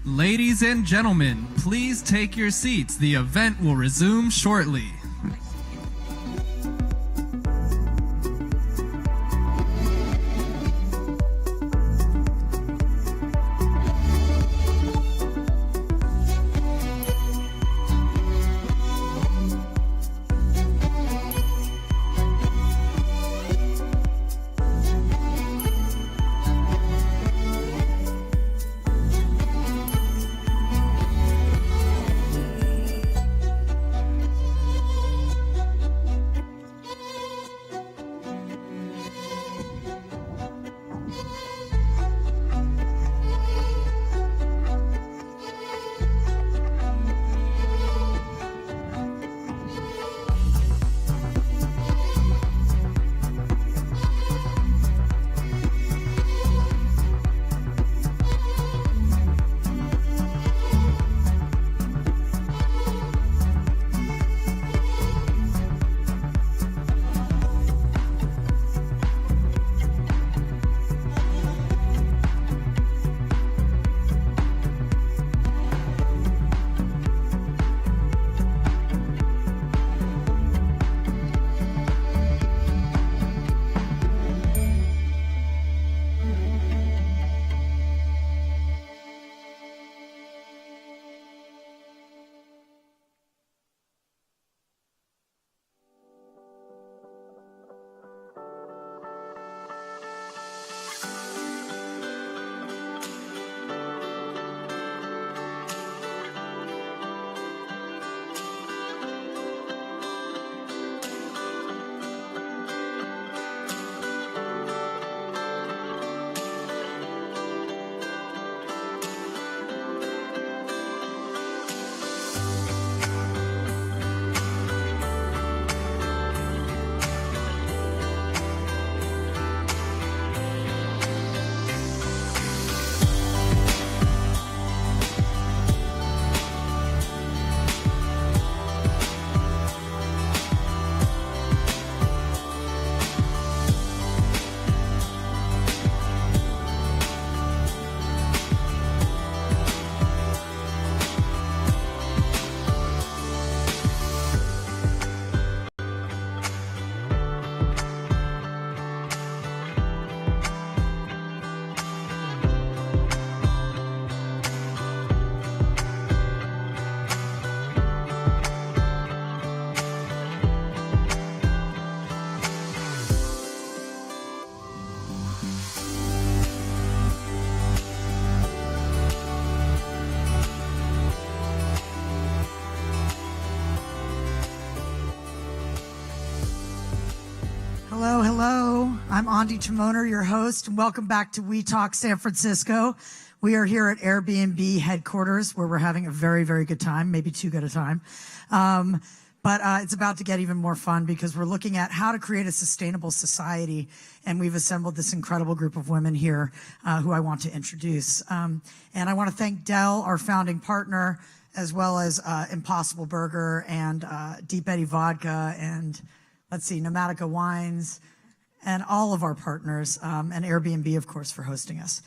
Ladies and gentlemen, please take your seats. The event will resume shortly. Hello, hello. I'm Andi Timoner, your host, and welcome back to WeTalk San Francisco. We are here at Airbnb headquarters where we're having a very, very good time, maybe too good a time. But it's about to get even more fun because we're looking at how to create a sustainable society, and we've assembled this incredible group of women here who I want to introduce. And I want to thank Dell, our founding partner, as well as Impossible Burger and Deep Eddy Vodka and let's see, Nomatica Wines, and all of our partners, and Airbnb, of course, for hosting us.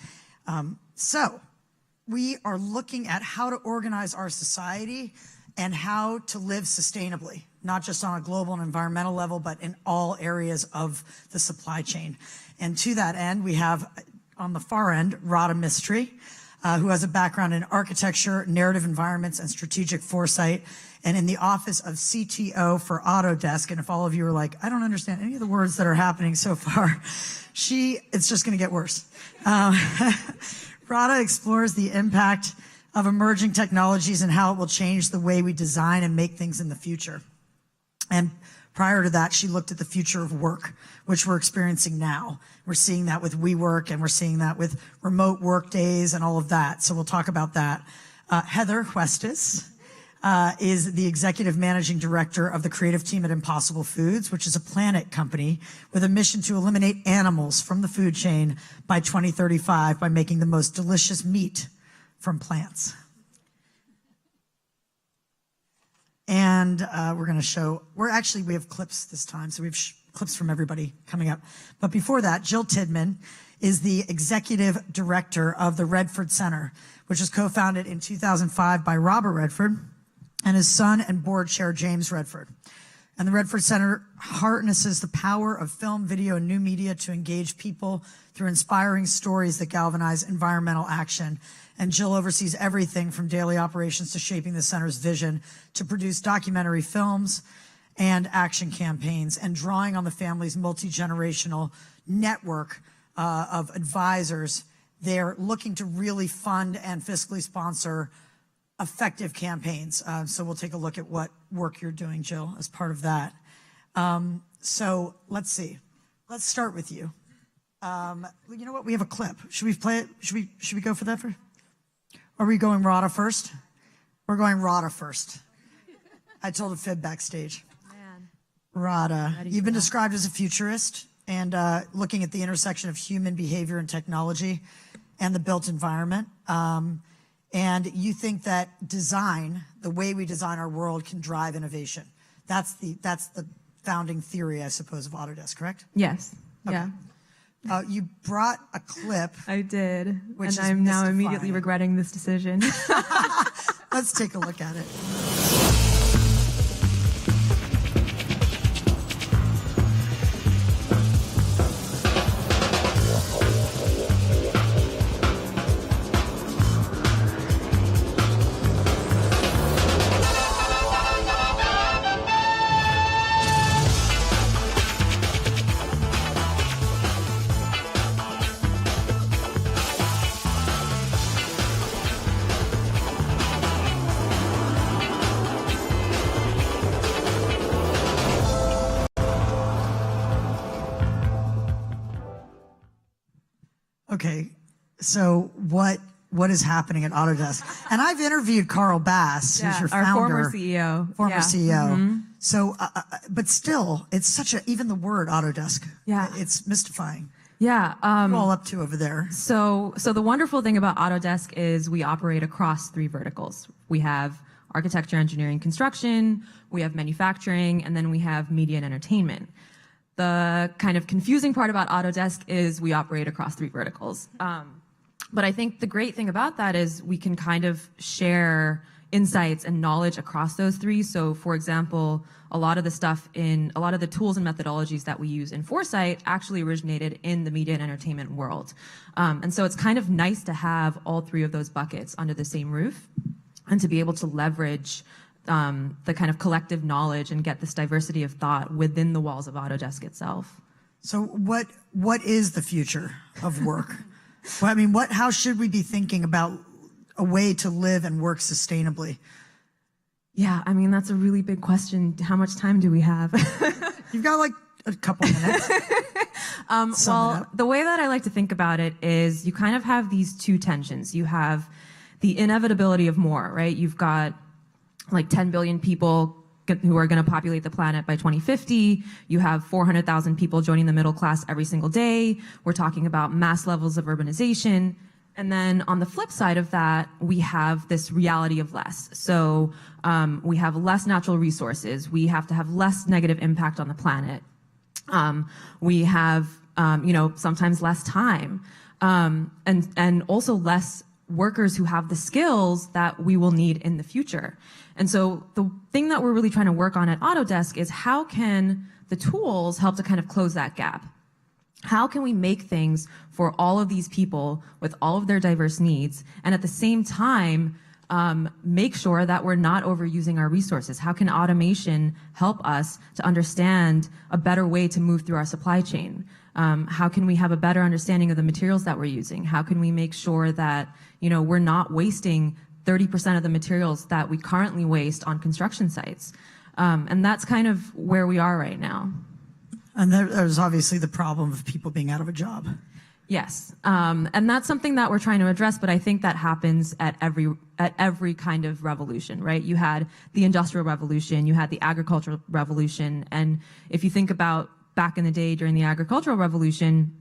So we are looking at how to organize our society and how to live sustainably. not just on a global and environmental level, but in all areas of the supply chain. And to that end, we have on the far end, Radha Mistry, who has a background in architecture, narrative environments, and strategic foresight, and in the office of CTO for Autodesk. And if all of you are like, I don't understand any of the words that are happening so far, it's just going to get worse. Radha explores the impact of emerging technologies and how it will change the way we design and make things in the future. And prior to that, she looked at the future of work, which we're experiencing now. We're seeing that with WeWork, and we're seeing that with remote work days and all of that. So we'll talk about that. Heather Huestis is the executive managing director of the creative team at Impossible Foods, which is a planet company with a mission to eliminate animals from the food chain by 2035 by making the most delicious meat from plants. And we're going to show, we have clips this time, so we have clips from everybody coming up. But before that, Jill Tidman is the executive director of the Redford Center, which was co-founded in 2005 by Robert Redford and his son and board chair, James Redford. And the Redford Center harnesses the power of film, video, and new media to engage people through inspiring stories that galvanize environmental action. And Jill oversees everything from daily operations to shaping the center's vision to produce documentary films and action campaigns, and drawing on the family's multi-generational network of advisors. They're looking to really fund and fiscally sponsor effective campaigns. So we'll take a look at what work you're doing, Jill, as part of that. So let's see. Let's start with you. You know what? We have a clip. Should we play it? Should we go for that? Are we going Radha first? We're going Radha first. I told a fib backstage. Radha, you've been described as a futurist and looking at the intersection of human behavior and technology and the built environment. And you think that design, the way we design our world, can drive innovation. That's the founding theory, I suppose, of Autodesk, correct? Yes. Okay. Yeah. You brought a clip. I did. Which and is I'm now mystifying. immediately regretting this decision. Let's take a look at it. Okay, so what is happening at Autodesk? And I've interviewed Carl Bass, who's your founder. Our former CEO. Former Yeah. CEO. Mm-hmm. So, but still, it's such even the word Autodesk, it's mystifying. Yeah. What are you all up to over there? So the wonderful thing about Autodesk is we operate across 3 verticals. We have architecture, engineering, construction, we have manufacturing, and then we have media and entertainment. The kind of confusing part about Autodesk is we operate across 3 verticals. But I think the great thing about that is we can kind of share insights and knowledge across those 3. So for example, a lot of the tools and methodologies that we use in Foresight actually originated in the media and entertainment world. And so it's kind of nice to have all 3 of those buckets under the same roof and to be able to leverage the kind of collective knowledge and get this diversity of thought within the walls of Autodesk itself. So what is the future of work? Well, I mean, how should we be thinking about a way to live and work sustainably? Yeah, I mean, that's a really big question. How much time do we have? You've got like a couple minutes. Well, the way that I like to think about it is you kind of have these 2 tensions. You have the inevitability of more, right? You've got like 10 billion people who are going to populate the planet by 2050. You have 400,000 people joining the middle class every single day. We're talking about mass levels of urbanization. And then on the flip side of that, we have this reality of less. So we have less natural resources. We have to have less negative impact on the planet. We have, sometimes less time, and also less workers who have the skills that we will need in the future. And so the thing that we're really trying to work on at Autodesk is how can the tools help to kind of close that gap? How can we make things for all of these people with all of their diverse needs, and at the same time, make sure that we're not overusing our resources? How can automation help us to understand a better way to move through our supply chain? How can we have a better understanding of the materials that we're using? How can we make sure that, we're not wasting 30% of the materials that we currently waste on construction sites? And that's kind of where we are right now. And there's obviously the problem of people being out of a job. Yes, and that's something that we're trying to address, but I think that happens at every kind of revolution, right? You had the Industrial Revolution, you had the Agricultural Revolution, and if you think about back in the day during the Agricultural Revolution,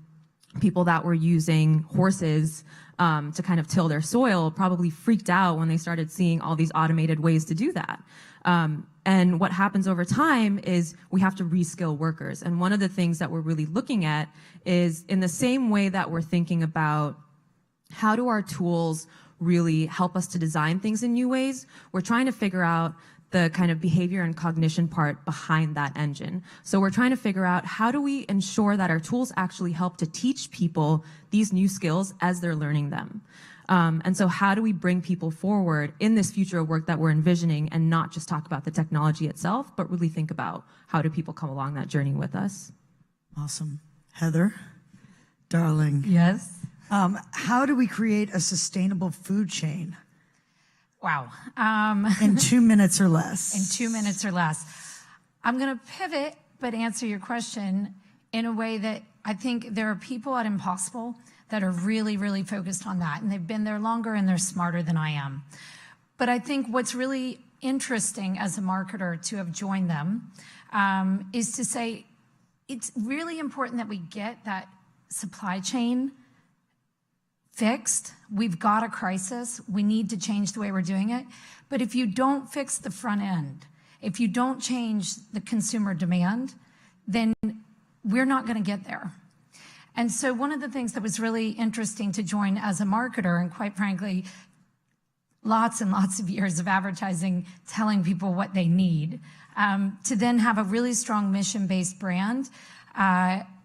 people that were using horses to kind of till their soil probably freaked out when they started seeing all these automated ways to do that. And what happens over time is we have to reskill workers. And one of the things that we're really looking at is, in the same way that we're thinking about how do our tools really help us to design things in new ways, we're trying to figure out the kind of behavior and cognition part behind that engine. So we're trying to figure out, how do we ensure that our tools actually help to teach people these new skills as they're learning them? And so how do we bring people forward in this future of work that we're envisioning, and not just talk about the technology itself, but really think about how do people come along that journey with us? Awesome. Heather, darling. Yes. How do we create a sustainable food chain? Wow. In 2 minutes or less. In 2 minutes or less. I'm going to pivot, but answer your question in a way that I think there are people at Impossible that are really, really focused on that. And they've been there longer and they're smarter than I am. But I think what's really interesting as a marketer to have joined them is to say, it's really important that we get that supply chain fixed. We've got a crisis. We need to change the way we're doing it. But if you don't fix the front end, if you don't change the consumer demand, then we're not going to get there. And so one of the things that was really interesting to join as a marketer, and quite frankly, lots and lots of years of advertising telling people what they need, to then have a really strong mission-based brand,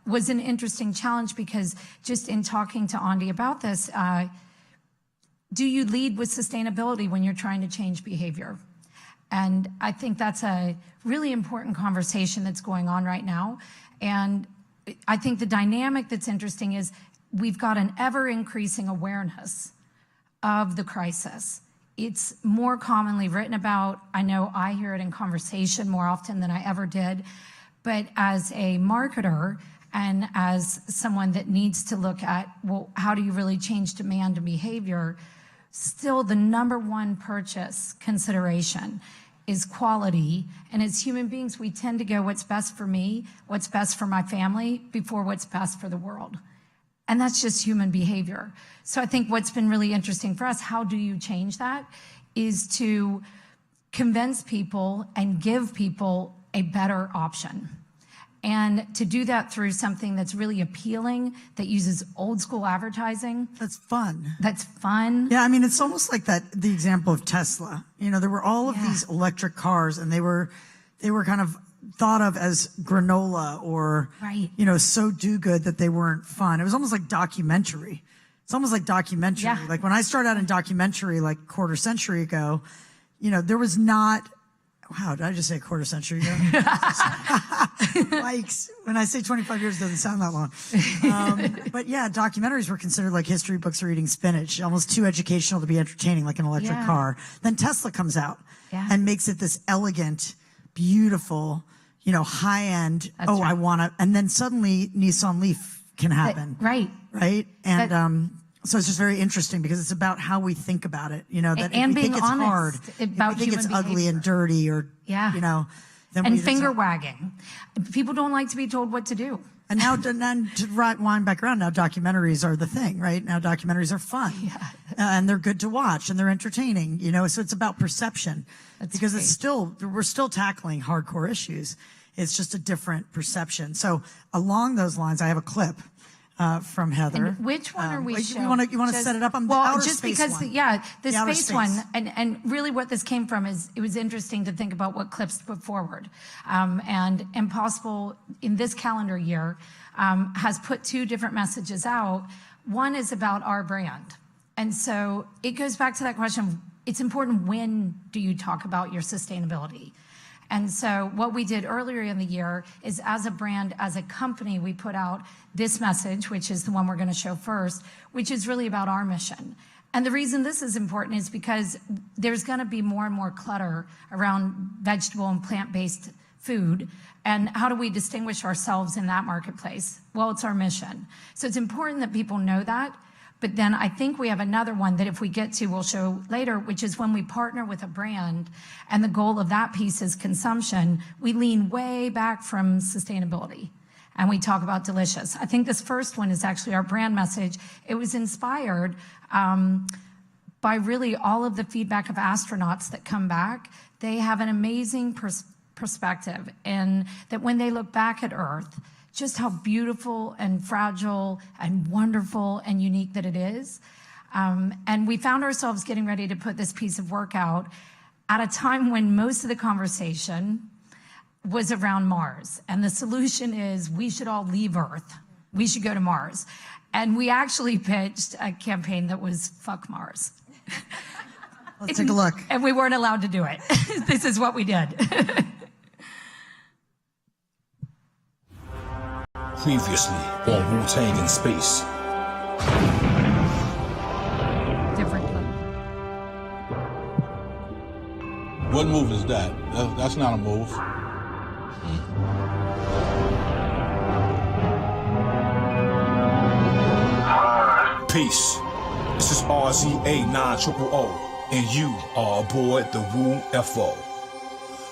was an interesting challenge, because just in talking to Andy about this, do you lead with sustainability when you're trying to change behavior? And I think that's a really important conversation that's going on right now. And I think the dynamic that's interesting is we've got an ever-increasing awareness of the crisis. It's more commonly written about. I know I hear it in conversation more often than I ever did. But as a marketer and as someone that needs to look at, well, how do you really change demand and behavior, still the number one purchase consideration is quality. And as human beings, we tend to go what's best for me, what's best for my family, before what's best for the world. And that's just human behavior. So I think what's been really interesting for us, how do you change that, is to convince people and give people a better option. And to do that through something that's really appealing, that uses old school advertising. That's fun. That's fun. Yeah, I mean, it's almost like the example of Tesla. There were all of these electric cars, and they were kind of thought of as granola or, right. So do good that they weren't fun. It was almost like documentary. It's almost like documentary. Yeah. Like when I started out in documentary, like a quarter century ago, there was not, wow, did I just say a quarter century ago? Yikes. When I say 25 years, it doesn't sound that long. But yeah, documentaries were considered like history books or eating spinach, almost too educational to be entertaining, like an electric car. Then Tesla comes out and makes it this elegant, beautiful, high-end, I want to, and then suddenly Nissan Leaf can happen. Right. And so it's just very interesting, because it's about how we think about it, that and if we think it's honest hard, about if we think it's human ugly behavior. and dirty, or, then and finger wagging. People don't like to be told what to do. And now, and to wind back around, now documentaries are the thing, right? Now documentaries are fun, and they're good to watch, and they're entertaining, So it's about perception, because great. We're still tackling hardcore issues. It's just a different perception. So along those lines, I have a clip from Heather. And which one are we showing? You want to set it up on the well, outer just space because one. the outer space space one, and really what this came from is it was interesting to think about what clips to put forward. And Impossible in this calendar year has put 2 different messages out. One is about our brand. And so it goes back to that question, it's important, when do you talk about your sustainability? And so what we did earlier in the year is, as a brand, as a company, we put out this message, which is the one we're going to show first, which is really about our mission. And the reason this is important is because there's going to be more and more clutter around vegetable and plant-based food. And how do we distinguish ourselves in that marketplace? Well, it's our mission. So it's important that people know that. But then I think we have another one that if we get to, we'll show later, which is when we partner with a brand and the goal of that piece is consumption, we lean way back from sustainability and we talk about delicious. I think this first one is actually our brand message. It was inspired by really all of the feedback of astronauts that come back. They have an amazing perspective, and that when they look back at Earth, just how beautiful and fragile and wonderful and unique that it is. And we found ourselves getting ready to put this piece of work out at a time when most of the conversation was around Mars. And the solution is we should all leave Earth. We should go to Mars. And we actually pitched a campaign that was fuck Mars. Let's take a look. And we weren't allowed to do it. This is what we did. Previously on WeTalk in Space. Different clip. What move is that? That's not a move. Peace. This is RZA-9000, and you are aboard the Woo FO.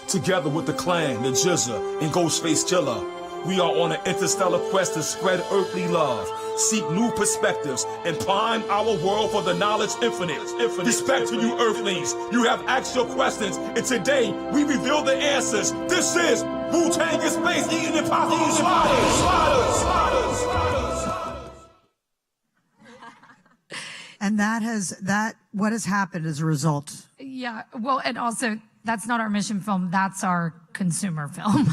Together with the Clan, the Jizza, and Ghostface Killer, we are on an interstellar quest to spread earthly love, seek new perspectives, and prime our world for the knowledge infinite. Respect to you earthlings. You have asked your questions, and today we reveal the answers. This is WeTalk in Space, eating impossible sliders. And what has happened as a result? Yeah, well, and also, that's not our mission film, that's our consumer film,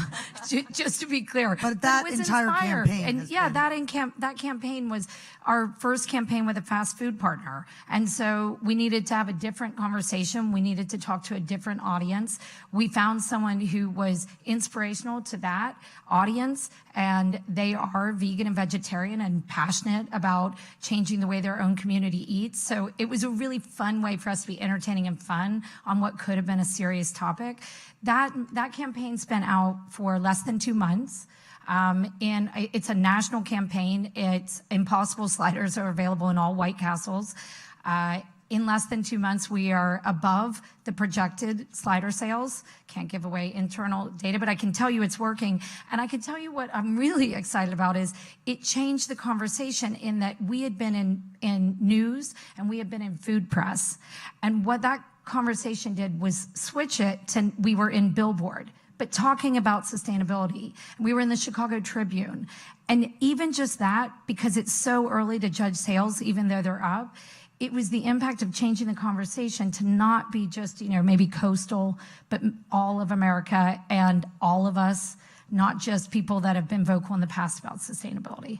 just to be clear. But that it was entire inspired. campaign and has yeah, been... that campaign was our first campaign with a fast food partner. And so we needed to have a different conversation. We needed to talk to a different audience. We found someone who was inspirational to that audience, and they are vegan and vegetarian and passionate about changing the way their own community eats. So it was a really fun way for us to be entertaining and fun on what could have been a serious topic. That campaign spent out for less than 2 months. And it's a national campaign. It's Impossible sliders are available in all White Castles. In less than 2 months, we are above the projected slider sales. Can't give away internal data, but I can tell you it's working. And I can tell you what I'm really excited about is it changed the conversation in that we had been in news and we had been in food press. And what that conversation did was switch it to, we were in Billboard, but talking about sustainability. We were in the Chicago Tribune. And even just that, because it's so early to judge sales, even though they're up, it was the impact of changing the conversation to not be just, maybe coastal, but all of America and all of us, not just people that have been vocal in the past about sustainability.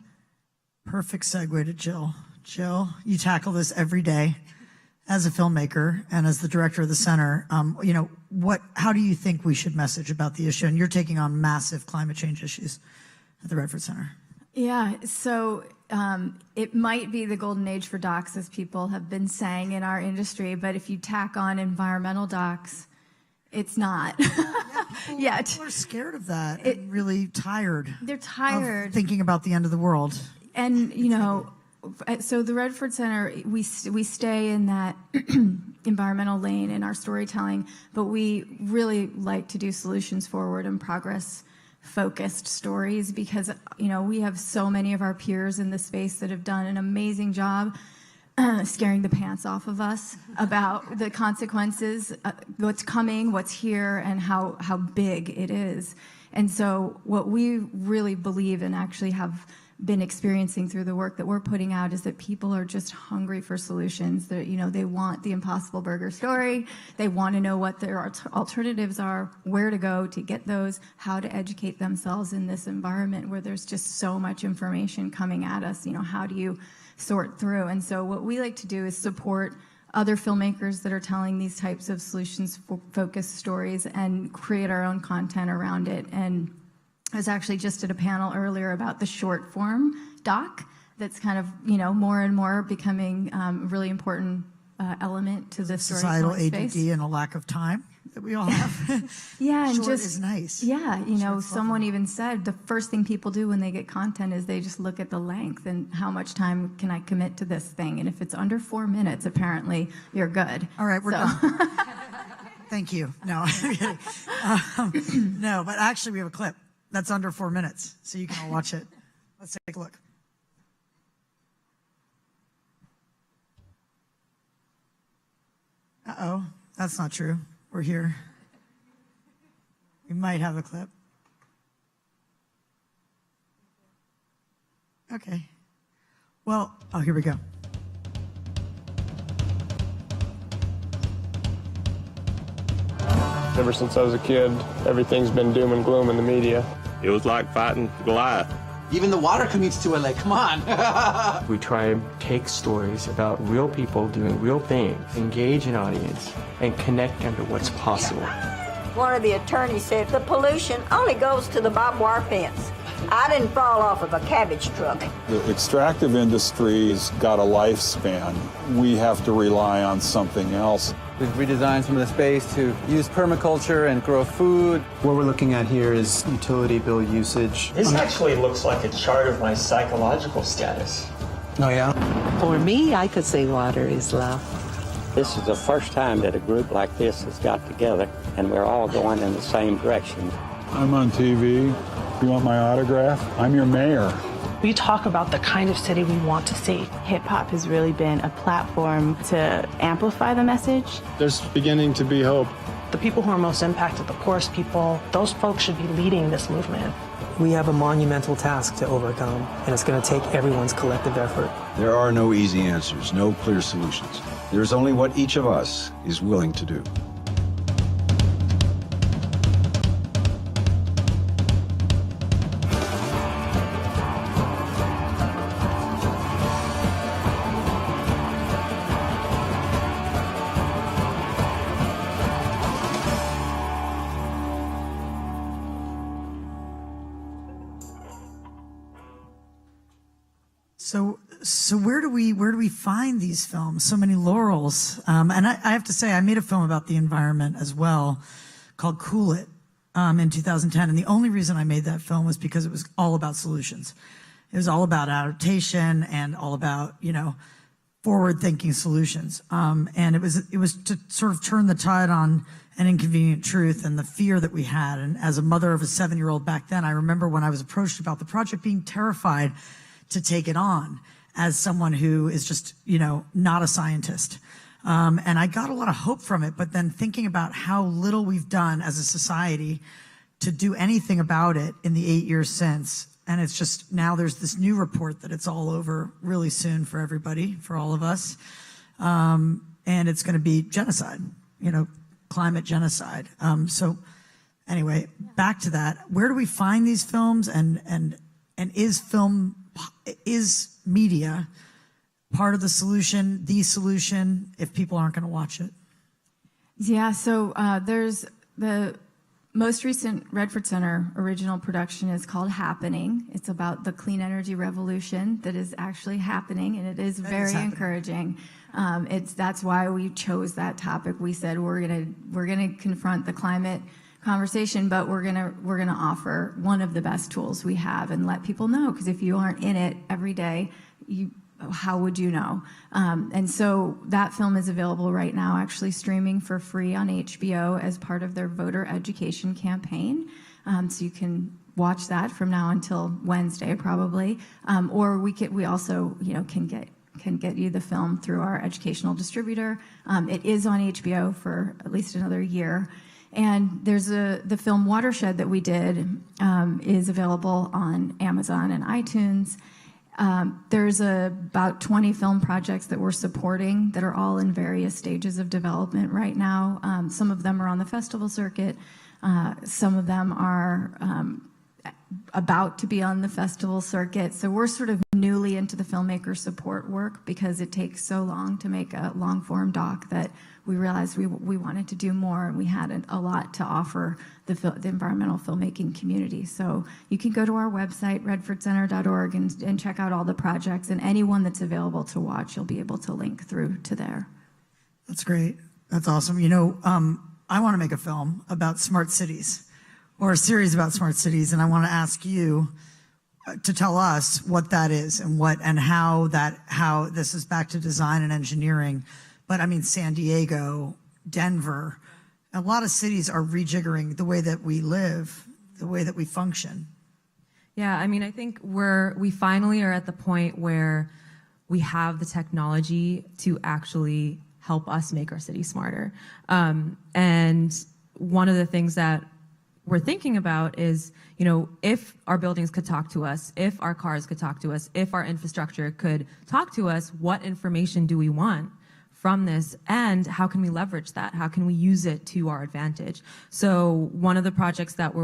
Perfect segue to Jill. Jill, you tackle this every day as a filmmaker and as the director of the center. How do you think we should message about the issue? And you're taking on massive climate change issues at the Redford Center. Yeah, so it might be the golden age for docs, as people have been saying in our industry, but if you tack on environmental docs, it's not. Yeah, people are scared of that and really tired. They're tired. Of thinking about the end of the world. And, so the Redford Center, we stay in that environmental lane in our storytelling, but we really like to do solutions forward and progress focused stories because, we have so many of our peers in the space that have done an amazing job scaring the pants off of us about the consequences, what's coming, what's here, and how big it is. And so what we really believe and actually have been experiencing through the work that we're putting out is that people are just hungry for solutions. That, you know, they want the Impossible Burger story. They want to know what their alternatives are, where to go to get those, how to educate themselves in this environment where there's just so much information coming at us. You know, how do you sort through? And so what we like to do is support other filmmakers that are telling these types of solutions-focused stories and create our own content around it. And I was actually just at a panel earlier about the short form doc that's kind of, you know, more and more becoming a really important element to the Societal storytelling ADD space. and a lack of time that we all have. Yeah, and Short just is nice. Yeah, you know, Short's someone lovely. even said the first thing people do when they get content is they just look at the length and how much time can I commit to this thing. And if it's under 4 minutes, apparently you're good. All right, we're done. Thank you. No, I'm kidding. No, but actually we have a clip that's under 4 minutes, so you can all watch it. Let's take a look. Uh-oh, that's not true. We're here. We might have a clip. Okay. Well, oh, here we go. Ever since I was a kid, everything's been doom and gloom in the media. It was like fighting Goliath. Even the water commutes to LA, come on. We try and take stories about real people doing real things, engage an audience, and connect them to what's possible. One of the attorneys said the pollution only goes to the barbed wire fence. I didn't fall off of a cabbage truck. The extractive industry's got a lifespan. We have to rely on something else. We've redesigned some of the space to use permaculture and grow food. What we're looking at here is utility bill usage. This actually looks like a chart of my psychological status. Oh, yeah? For me, I could say water is love. This is the first time that a group like this has got together, and we're all going in the same direction. I'm on TV. You want my autograph? I'm your mayor. We talk about the kind of city we want to see. Hip-hop has really been a platform to amplify the message. There's beginning to be hope. The people who are most impacted, the poorest people, those folks should be leading this movement. We have a monumental task to overcome, and it's going to take everyone's collective effort. There are no easy answers, no clear solutions. There's only what each of us is willing to do. So where do we find these films? So many laurels. And I have to say, I made a film about the environment as well, called Cool It, in 2010. And the only reason I made that film was because it was all about solutions. It was all about adaptation and all about, you know, forward-thinking solutions. And it was to sort of turn the tide on an inconvenient truth and the fear that we had. And as a mother of a 7-year-old back then, I remember when I was approached about the project, being terrified to take it on as someone who is just, you know, not a scientist. And I got a lot of hope from it, but then thinking about how little we've done as a society to do anything about it in the 8 years since. And it's just, now there's this new report that it's all over really soon for everybody, for all of us. And it's going to be genocide, you know, climate genocide. So anyway, back to that. Where do we find these films, and is media part of the solution, if people aren't going to watch it? Yeah, so there's the most recent Redford Center original production is called Happening. It's about the clean energy revolution that is actually happening, and it is very encouraging. That's why we chose that topic. We said we're gonna confront the climate conversation, but we're gonna offer one of the best tools we have and let people know, because if you aren't in it every day, how would you know? And so that film is available right now, actually streaming for free on HBO as part of their voter education campaign. So you can watch that from now until Wednesday, probably. Or we also, you know, can get you the film through our educational distributor. It is on HBO for at least another year. And there's the film Watershed that we did is available on Amazon and iTunes. There's about 20 film projects that we're supporting that are all in various stages of development right now. Some of them are on the festival circuit. Some of them are about to be on the festival circuit. So we're sort of newly into the filmmaker support work because it takes so long to make a long form doc that we realized we wanted to do more, and we had a lot to offer the environmental filmmaking community. So you can go to our website, redfordcenter.org, and check out all the projects, and anyone that's available to watch, you'll be able to link through to there. That's great. That's awesome. You know, I want to make a film about smart cities, or a series about smart cities, and I want to ask you to tell us what that is and how this is back to design and engineering. But I mean, San Diego, Denver, a lot of cities are rejiggering the way that we live, the way that we function. Yeah, I mean, I think we finally are at the point where we have the technology to actually help us make our city smarter. And one of the things that we're thinking about is, you know, if our buildings could talk to us, if our cars could talk to us, if our infrastructure could talk to us, what information do we want from this, and how can we leverage that? How can we use it to our advantage? So one of the projects that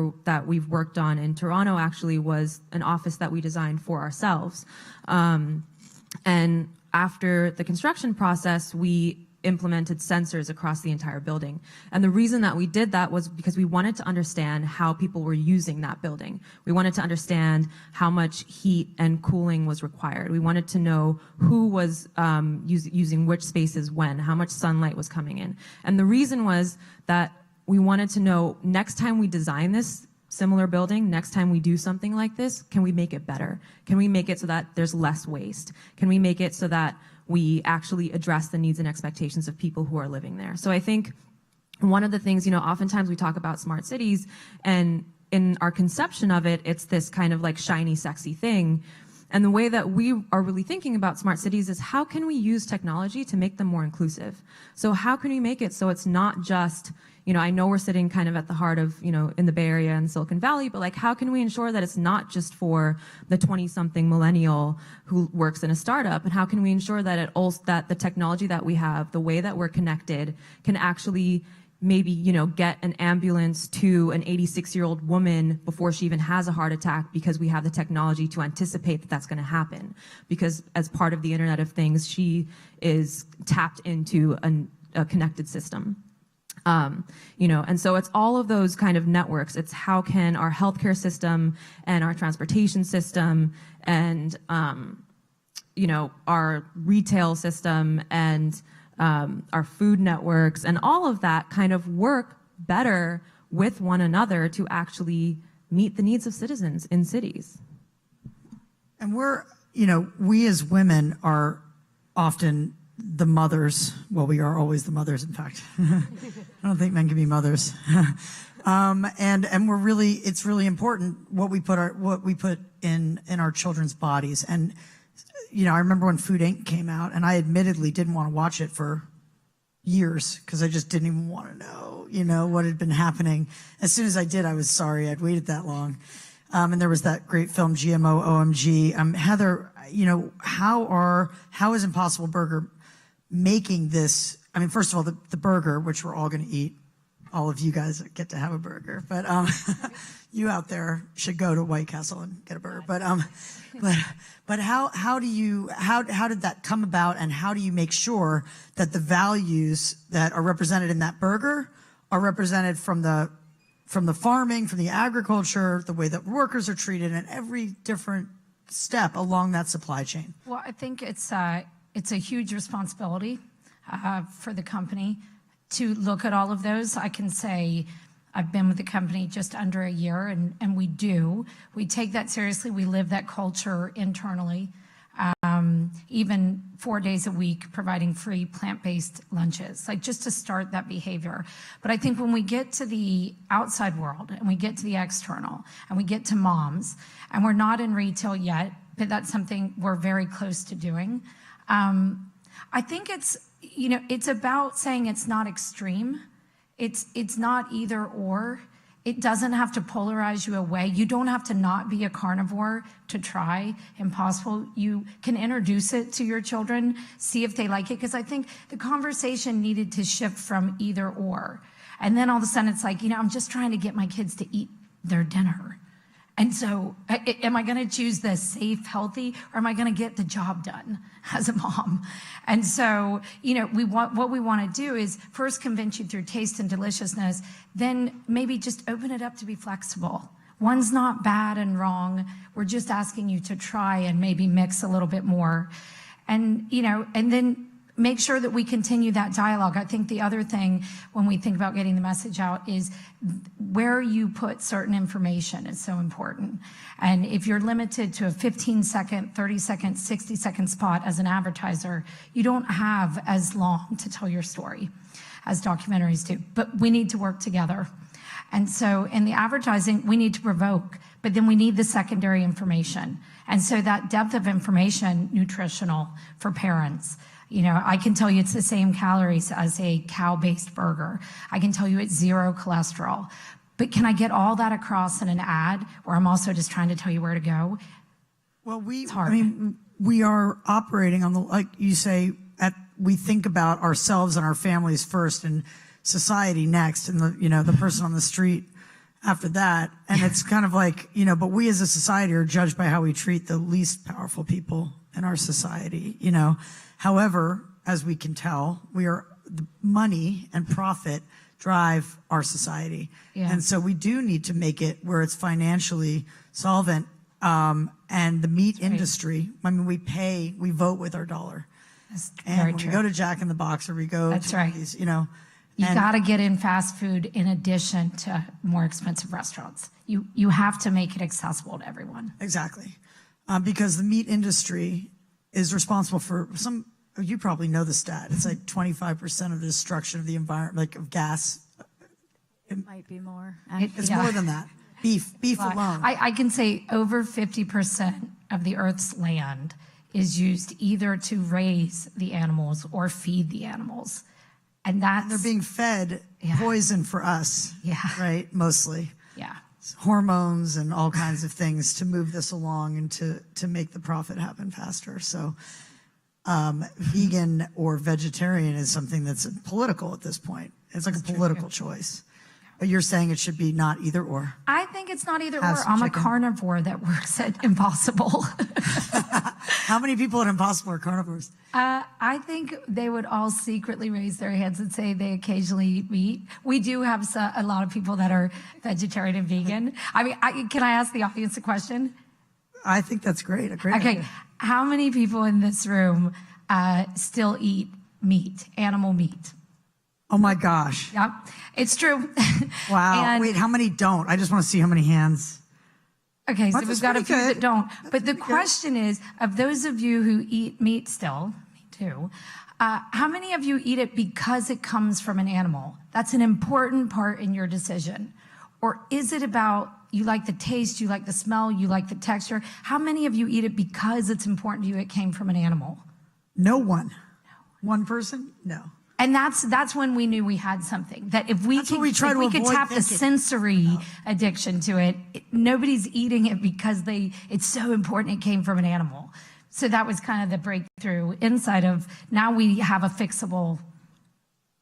we've worked on in Toronto actually was an office that we designed for ourselves. And after the construction process, we implemented sensors across the entire building. And the reason that we did that was because we wanted to understand how people were using that building. We wanted to understand how much heat and cooling was required. We wanted to know who was using which spaces when, how much sunlight was coming in. And the reason was that we wanted to know, next time we design this similar building, next time we do something like this, can we make it better? Can we make it so that there's less waste? Can we make it so that we actually address the needs and expectations of people who are living there? So I think one of the things, you know, oftentimes we talk about smart cities, and in our conception of it, it's this kind of like shiny, sexy thing. And the way that we are really thinking about smart cities is, how can we use technology to make them more inclusive? So how can we make it so it's not just, you know, I know we're sitting kind of at the heart of, you know, in the Bay Area and Silicon Valley, but like, how can we ensure that it's not just for the 20-something millennial who works in a startup? And how can we ensure that that the technology that we have, the way that we're connected, can actually maybe, you know, get an ambulance to an 86-year-old woman before she even has a heart attack, because we have the technology to anticipate that that's going to happen. Because as part of the Internet of Things, she is tapped into a connected system. You know, and so it's all of those kind of networks. It's how can our healthcare system and our transportation system and, you know, our retail system and our food networks and all of that kind of work better with one another to actually meet the needs of citizens in cities. And we as women are often the mothers. Well, we are always the mothers, in fact. I don't think men can be mothers. And we're really, it's really important what we put in our children's bodies. And, you know, I remember when Food Inc. came out, and I admittedly didn't want to watch it for years because I just didn't even want to know, you know, what had been happening. As soon as I did, I was sorry I'd waited that long. And there was that great film, GMO OMG. Heather, you know, how is Impossible Burger making this? I mean, first of all, the burger, which we're all going to eat, all of you guys get to have a burger, but you out there should go to White Castle and get a burger. But how did that come about, and how do you make sure that the values that are represented in that burger are represented from the farming, from the agriculture, the way that workers are treated, and every different step along that supply chain? Well, I think it's a huge responsibility for the company to look at all of those. I can say I've been with the company just under a year, and we take that seriously. We live that culture internally, even 4 days a week, providing free plant-based lunches, like just to start that behavior. But I think when we get to the outside world and we get to the external and we get to moms, and we're not in retail yet, but that's something we're very close to doing. I think it's about saying it's not extreme. It's not either or. It doesn't have to polarize you away. You don't have to not be a carnivore to try Impossible. You can introduce it to your children, see if they like it, because I think the conversation needed to shift from either or. And then all of a sudden it's like, I'm just trying to get my kids to eat their dinner. And so am I going to choose the safe, healthy, or am I going to get the job done as a mom? And so, what we want to do is first convince you through taste and deliciousness, then maybe just open it up to be flexible. One's not bad and wrong. We're just asking you to try and maybe mix a little bit more. And, and then make sure that we continue that dialogue. I think the other thing when we think about getting the message out is where you put certain information is so important. And if you're limited to a 15-second, 30-second, 60-second spot as an advertiser, you don't have as long to tell your story as documentaries do. But we need to work together. And so in the advertising, we need to provoke, but then we need the secondary information. And so that depth of information, nutritional for parents. I can tell you it's the same calories as a cow-based burger. I can tell you it's 0 cholesterol. But can I get all that across in an ad where I'm also just trying to tell you where to go? Well, we are operating on like you say, we think about ourselves and our families first and society next and the person on the street after that. And it's kind of like, but we as a society are judged by how we treat the least powerful people in our society, However, as we can tell, the money and profit drive our society. Yeah. And so we do need to make it where it's financially solvent. And the meat industry, we vote with our dollar. That's and very when true. we go to Jack in the Box or we go That's to right. these, You got to get in fast food in addition to more expensive restaurants. You have to make it accessible to everyone. Exactly. Because the meat industry is responsible for you probably know the stat. It's like 25% of the destruction of the environment, like of gas. It might be more. It's more than that. Beef alone. I can say over 50% of the Earth's land is used either to raise the animals or feed the animals. And they're being fed poison for us. Yeah. Right? Mostly. Yeah. Hormones and all kinds of things to move this along and to make the profit happen faster. So vegan or vegetarian is something that's political at this point. It's like a political choice. But you're saying it should be not either or. I think it's not either or. I'm a carnivore that works at Impossible. How many people at Impossible are carnivores? I think they would all secretly raise their hands and say they occasionally eat meat. We do have a lot of people that are vegetarian and vegan. Can I ask the audience a question? I think that's great. Okay. Idea. How many people in this room still eat meat, animal meat? Oh my gosh. Yep, it's true. Wow. Wait, how many don't? I just want to see how many hands. Okay, so we've got a few that don't. But the question is, of those of you who eat meat still, me too, how many of you eat it because it comes from an animal? That's an important part in your decision. Or is it about you like the taste, you like the smell, you like the texture? How many of you eat it because it's important to you it came from an animal? No one. One person? No. And that's when we knew we had something. That if we could tap the sensory addiction to it, nobody's eating it because it's so important it came from an animal. So that was kind of the breakthrough inside of now we have a fixable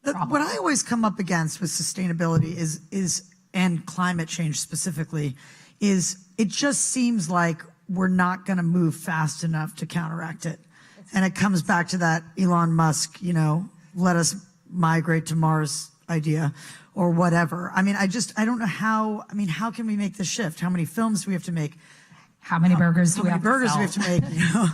problem. What I always come up against with sustainability is and climate change specifically is it just seems like we're not going to move fast enough to counteract it. And it comes back to that Elon Musk, let us migrate to Mars idea or whatever. I don't know how can we make the shift? How many films do we have to make? How many burgers do we have to make? How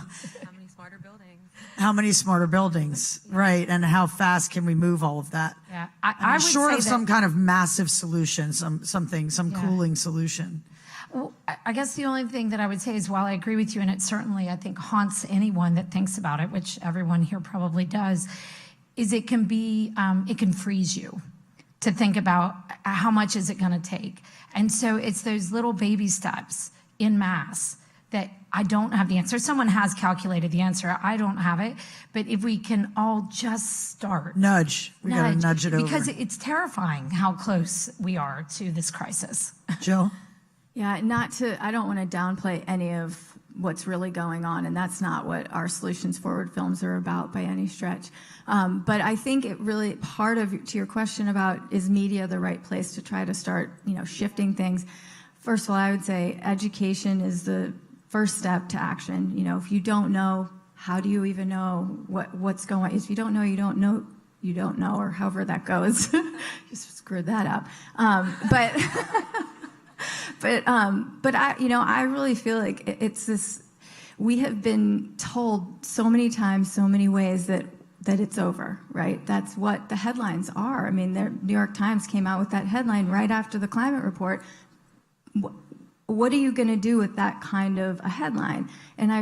many smarter buildings? How many smarter buildings, right? And how fast can we move all of that? Yeah, I would short say of some kind of massive solution, some cooling solution. Well, I guess the only thing that I would say is while I agree with you, and it certainly, I think, haunts anyone that thinks about it, which everyone here probably does, is it can freeze you to think about how much is it going to take. And so it's those little baby steps in mass that I don't have the answer. Someone has calculated the answer. I don't have it. But if we can all just start. Nudge. We got to nudge it over. Because it's terrifying how close we are to this crisis. Jill? Yeah, I don't want to downplay any of what's really going on, and that's not what our Solutions Forward films are about by any stretch. But I think it really, to your question about is media the right place to try to start, shifting things. First of all, I would say education is the first step to action. If you don't know, how do you even know what's going on? If you don't know, you don't know, you don't know, or however that goes. Just screwed that up. But I really feel like it's this. We have been told so many times, so many ways that it's over, right? That's what the headlines are. I mean, the New York Times came out with that headline right after the climate report. What are you going to do with that kind of a headline? And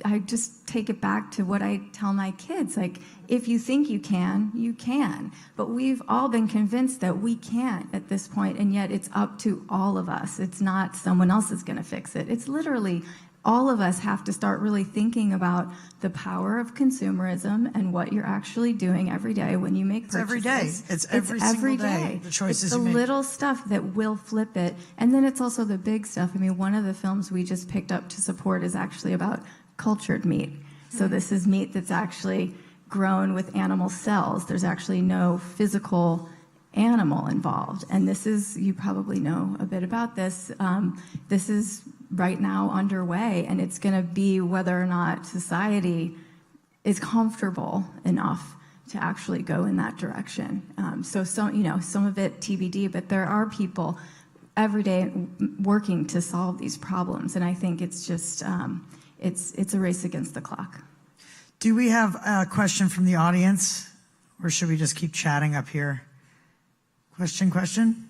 I just take it back to what I tell my kids, like, if you think you can, you can. But we've all been convinced that we can't at this point, and yet it's up to all of us. It's not someone else is going to fix it. It's literally all of us have to start really thinking about the power of consumerism and what you're actually doing every day when you make purchases. Every day. It's every single day, the choices you make. It's the little stuff that will flip it. And then it's also the big stuff. I mean, one of the films we just picked up to support is actually about cultured meat. So this is meat that's actually grown with animal cells. There's actually no physical animal involved. And this is, you probably know a bit about this. This is right now underway, and it's going to be whether or not society is comfortable enough to actually go in that direction. So some of it TBD, but there are people every day working to solve these problems, and I think it's just it's a race against the clock. Do we have a question from the audience, or should we just keep chatting up here? Question?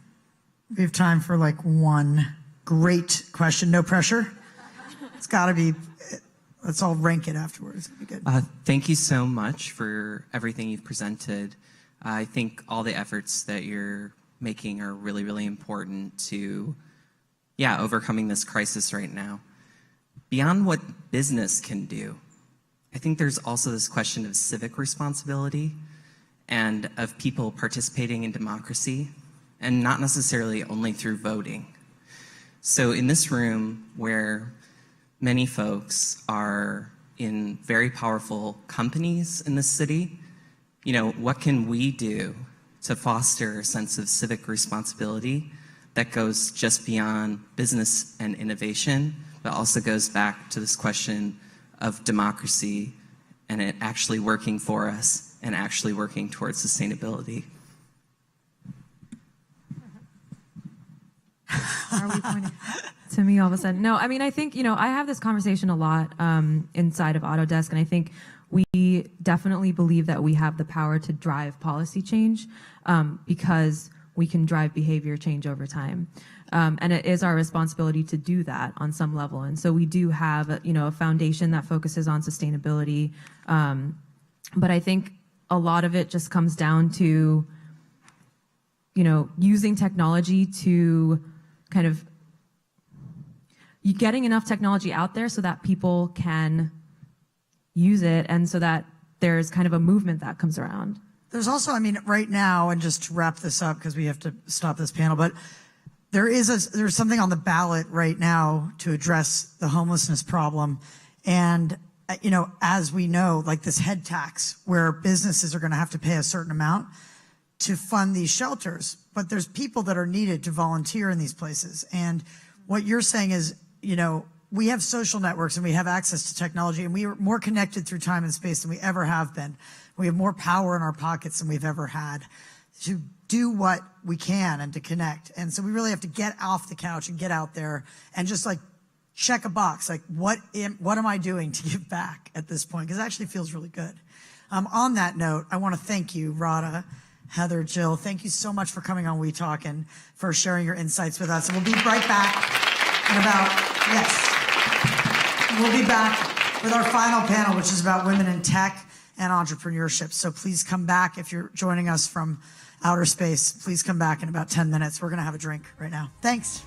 We have time for like one great question. No pressure. It's got to be. Let's all rank it afterwards. It'll be good. Thank you so much for everything you've presented. I think all the efforts that you're making are really, really important to, overcoming this crisis right now. Beyond what business can do, I think there's also this question of civic responsibility and of people participating in democracy, and not necessarily only through voting. So in this room, where many folks are in very powerful companies in this city, what can we do to foster a sense of civic responsibility that goes just beyond business and innovation, but also goes back to this question of democracy and it actually working for us and actually working towards sustainability? Are we pointing to me all of a sudden? No, I mean, I think, I have this conversation a lot inside of Autodesk, and I think we definitely believe that we have the power to drive policy change because we can drive behavior change over time. And it is our responsibility to do that on some level. And so we do have, a foundation that focuses on sustainability. But I think a lot of it just comes down to, using technology to kind of getting enough technology out there so that people can use it and so that there's kind of a movement that comes around. There's also, right now, and just to wrap this up because we have to stop this panel, but there's something on the ballot right now to address the homelessness problem. And, as we know, like this head tax where businesses are going to have to pay a certain amount to fund these shelters. But there's people that are needed to volunteer in these places. And what you're saying is, we have social networks and we have access to technology and we are more connected through time and space than we ever have been. We have more power in our pockets than we've ever had to do what we can and to connect. And so we really have to get off the couch and get out there and just like check a box. Like, what am I doing to give back at this point? Because it actually feels really good. On that note, I want to thank you, Radha, Heather, Jill. Thank you so much for coming on WeTalk and for sharing your insights with us. And we'll be right back we'll be back with our final panel, which is about women in tech and entrepreneurship. So please come back. If you're joining us from outer space, please come back in about 10 minutes. We're going to have a drink right now. Thanks.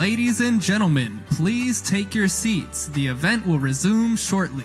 Ladies and gentlemen, please take your seats. The event will resume shortly.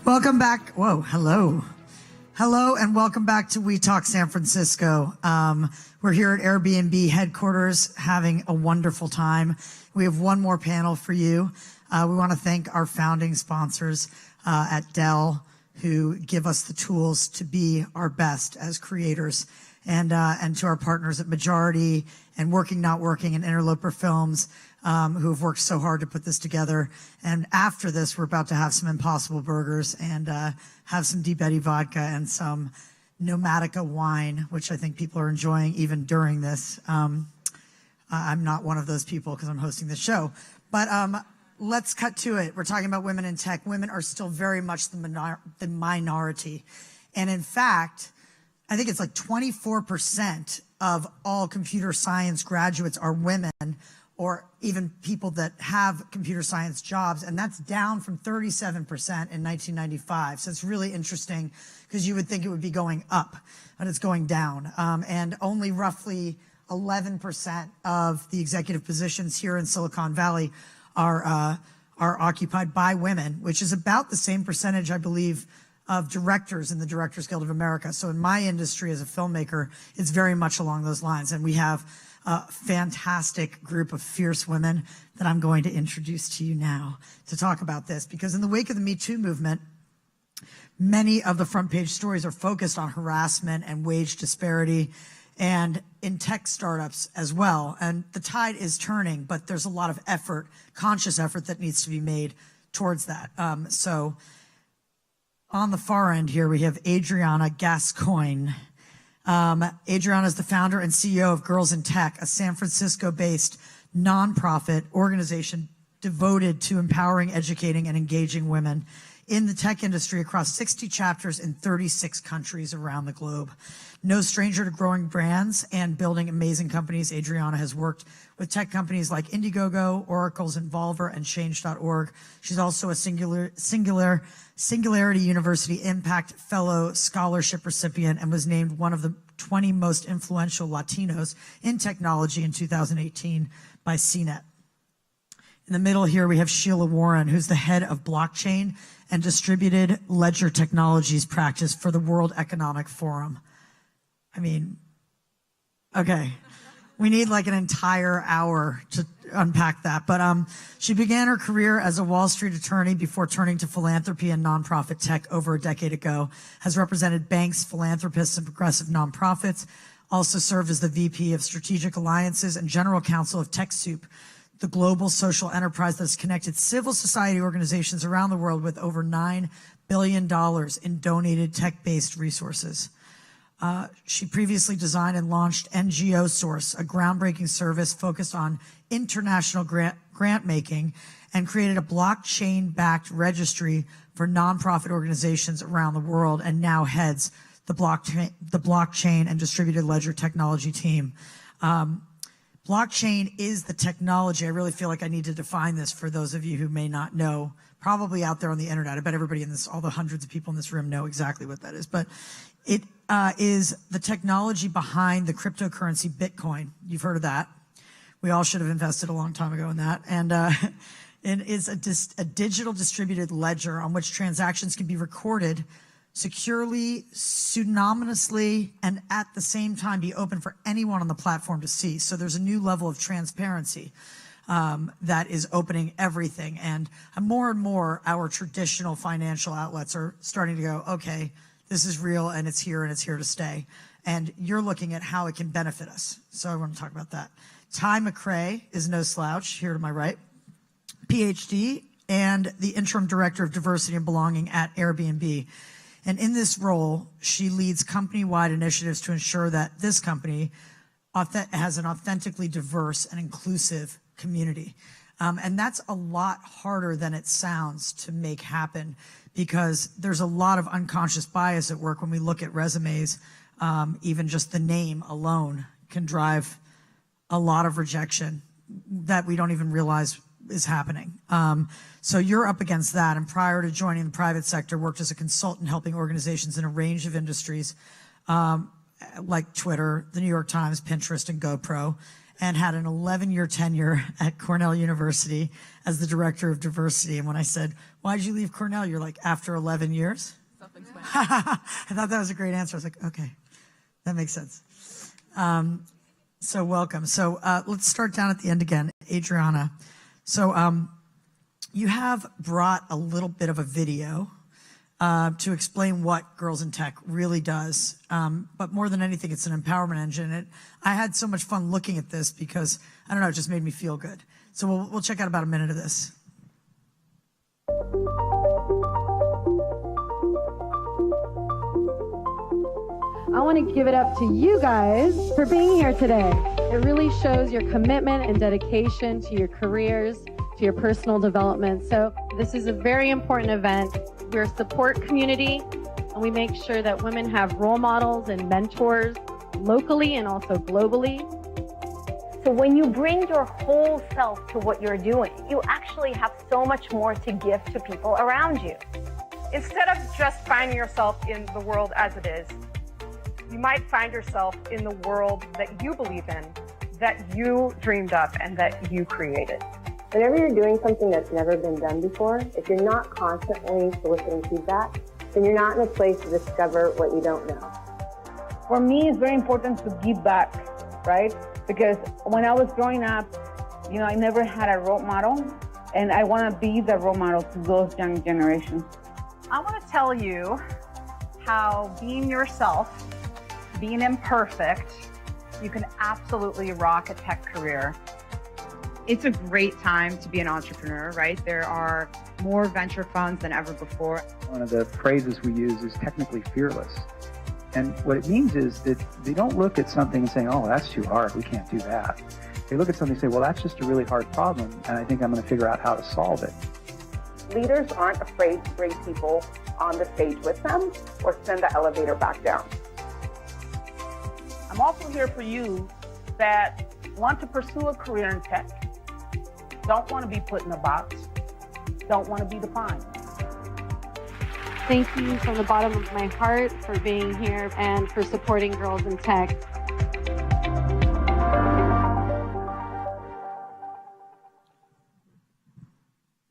Welcome back. Whoa, hello. Hello, and welcome back to WeTalk San Francisco. We're here at Airbnb headquarters having a wonderful time. We have one more panel for you. We want to thank our founding sponsors at Dell, who give us the tools to be our best as creators, and to our partners at Majority and Working Not Working and Interloper Films, who have worked so hard to put this together. And after this, we're about to have some Impossible Burgers and have some Di Betti vodka and some Nomatica wine, which I think people are enjoying even during this. I'm not one of those people because I'm hosting the show. But let's cut to it. We're talking about women in tech. Women are still very much the minority. And in fact, I think it's like 24% of all computer science graduates are women, or even people that have computer science jobs, and that's down from 37% in 1995. So it's really interesting because you would think it would be going up, but it's going down. And only roughly 11% of the executive positions here in Silicon Valley are occupied by women, which is about the same percentage, I believe, of directors in the Directors Guild of America. So in my industry as a filmmaker, it's very much along those lines. And we have a fantastic group of fierce women that I'm going to introduce to you now to talk about this, because in the wake of the Me Too movement, many of the front page stories are focused on harassment and wage disparity, and in tech startups as well. And the tide is turning, but there's a lot of effort, conscious effort, that needs to be made towards that. So on the far end here, we have Adriana Gascoigne. Adriana is the founder and CEO of Girls in Tech, a San Francisco-based nonprofit organization devoted to empowering, educating, and engaging women in the tech industry across 60 chapters in 36 countries around the globe. No stranger to growing brands and building amazing companies, Adriana has worked with tech companies like Indiegogo, Oracle's Involver, and Change.org. She's also a Singularity University Impact Fellow Scholarship recipient and was named one of the 20 most influential Latinos in technology in 2018 by CNET. In the middle here, we have Sheila Warren, who's the head of blockchain and distributed ledger technologies practice for the World Economic Forum. I mean, okay, we need like an entire hour to unpack that. But she began her career as a Wall Street attorney before turning to philanthropy and nonprofit tech over a decade ago, has represented banks, philanthropists, and progressive nonprofits, also served as the VP of Strategic Alliances and General Counsel of TechSoup, the global social enterprise that has connected civil society organizations around the world with over $9 billion in donated tech-based resources. She previously designed and launched NGO Source, a groundbreaking service focused on international grant making, and created a blockchain-backed registry for nonprofit organizations around the world, and now heads the blockchain and distributed ledger technology team. Blockchain is the technology. I really feel like I need to define this for those of you who may not know, probably out there on the internet. I bet everybody in this, all the hundreds of people in this room know exactly what that is. But it is the technology behind the cryptocurrency Bitcoin. You've heard of that. We all should have invested a long time ago in that. And it is a digital distributed ledger on which transactions can be recorded securely, pseudonymously, and at the same time be open for anyone on the platform to see. So there's a new level of transparency that is opening everything. And more and more, our traditional financial outlets are starting to go, okay, this is real and it's here to stay. And you're looking at how it can benefit us. So I want to talk about that. Ty McCrae is no slouch, here to my right, PhD, and the interim director of diversity and belonging at Airbnb. And in this role, she leads company-wide initiatives to ensure that this company has an authentically diverse and inclusive community. And that's a lot harder than it sounds to make happen, because there's a lot of unconscious bias at work when we look at resumes. Even just the name alone can drive a lot of rejection that we don't even realize is happening. So you're up against that. And prior to joining the private sector, worked as a consultant helping organizations in a range of industries like Twitter, the New York Times, Pinterest, and GoPro, and had an 11-year tenure at Cornell University as the director of diversity. And when I said, why'd you leave Cornell? You're like, after 11 years? I thought that was a great answer. I was like, okay, that makes sense. So welcome. So let's start down at the end again. Adriana. So you have brought a little bit of a video to explain what Girls in Tech really does. But more than anything, it's an empowerment engine. I had so much fun looking at this because, I don't know, it just made me feel good. So we'll check out about a minute of this. I want to give it up to you guys for being here today. It really shows your commitment and dedication to your careers, to your personal development. So this is a very important event. We're a support community, and we make sure that women have role models and mentors locally and also globally. So when you bring your whole self to what you're doing, you actually have so much more to give to people around you. Instead of just finding yourself in the world as it is, you might find yourself in the world that you believe in, that you dreamed up, and that you created. Whenever you're doing something that's never been done before, if you're not constantly soliciting feedback, then you're not in a place to discover what you don't know. For me, it's very important to give back, right? Because when I was growing up, I never had a role model, and I want to be the role model to those young generations. I want to tell you how being yourself, being imperfect, you can absolutely rock a tech career. It's a great time to be an entrepreneur, right? There are more venture funds than ever before. One of the phrases we use is technically fearless. And what it means is that they don't look at something and say, oh, that's too hard, we can't do that. They look at something and say, well, that's just a really hard problem, and I think I'm going to figure out how to solve it. Leaders aren't afraid to bring people on the stage with them or send the elevator back down. I'm also here for you that want to pursue a career in tech, don't want to be put in a box, don't want to be defined. Thank you from the bottom of my heart for being here and for supporting Girls in Tech.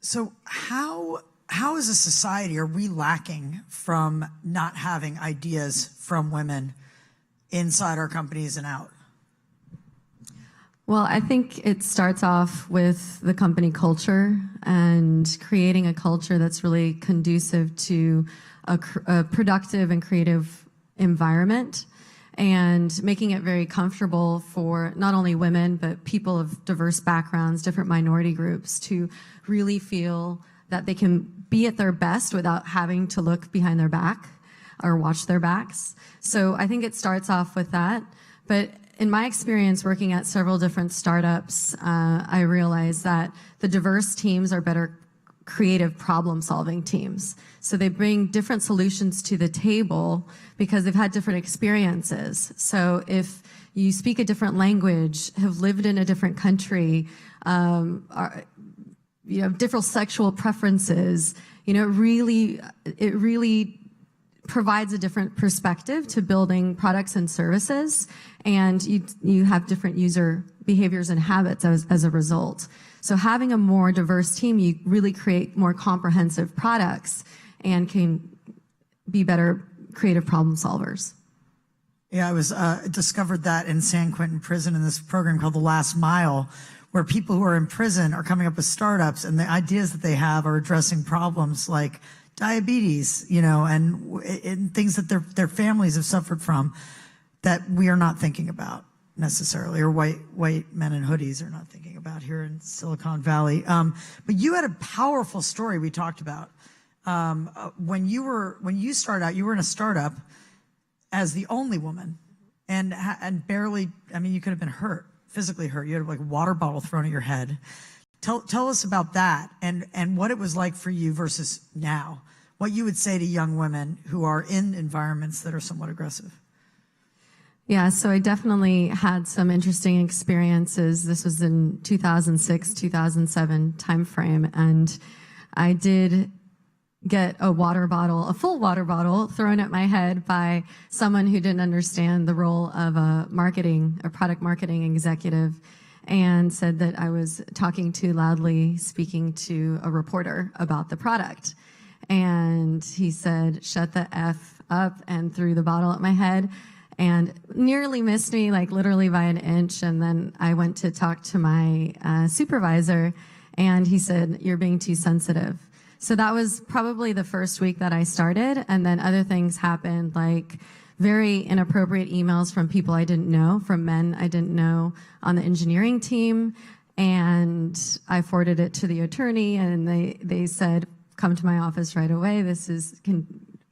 So how as a society are we lacking from not having ideas from women inside our companies and out? Well, I think it starts off with the company culture and creating a culture that's really conducive to a productive and creative environment, and making it very comfortable for not only women, but people of diverse backgrounds, different minority groups, to really feel that they can be at their best without having to look behind their back. or watch their backs. So I think it starts off with that. But in my experience working at several different startups, I realized that the diverse teams are better creative problem-solving teams. So they bring different solutions to the table because they've had different experiences. So if you speak a different language, have lived in a different country, you have different sexual preferences, it really provides a different perspective to building products and services, and you have different user behaviors and habits as a result. So having a more diverse team, you really create more comprehensive products and can be better creative problem solvers. Yeah, I was discovered that in San Quentin Prison in this program called The Last Mile, where people who are in prison are coming up with startups, and the ideas that they have are addressing problems like diabetes, and things that their families have suffered from that we are not thinking about necessarily, or white men in hoodies are not thinking about here in Silicon Valley. But you had a powerful story we talked about. When you started out, you were in a startup as the only woman, and barely, you could have been hurt, physically hurt. You had like a water bottle thrown at your head. Tell us about that and what it was like for you versus now. What you would say to young women who are in environments that are somewhat aggressive. Yeah, so I definitely had some interesting experiences. This was in 2006, 2007 timeframe, and I did get a full water bottle thrown at my head by someone who didn't understand the role of a product marketing executive, and said that I was talking too loudly, speaking to a reporter about the product. And he said, "Shut the F up," and threw the bottle at my head and nearly missed me, like literally by an inch. And then I went to talk to my supervisor, and he said, "You're being too sensitive." So that was probably the first week that I started. And then other things happened, like very inappropriate emails from people I didn't know, from men I didn't know on the engineering team. And I forwarded it to the attorney, and they said, "Come to my office right away.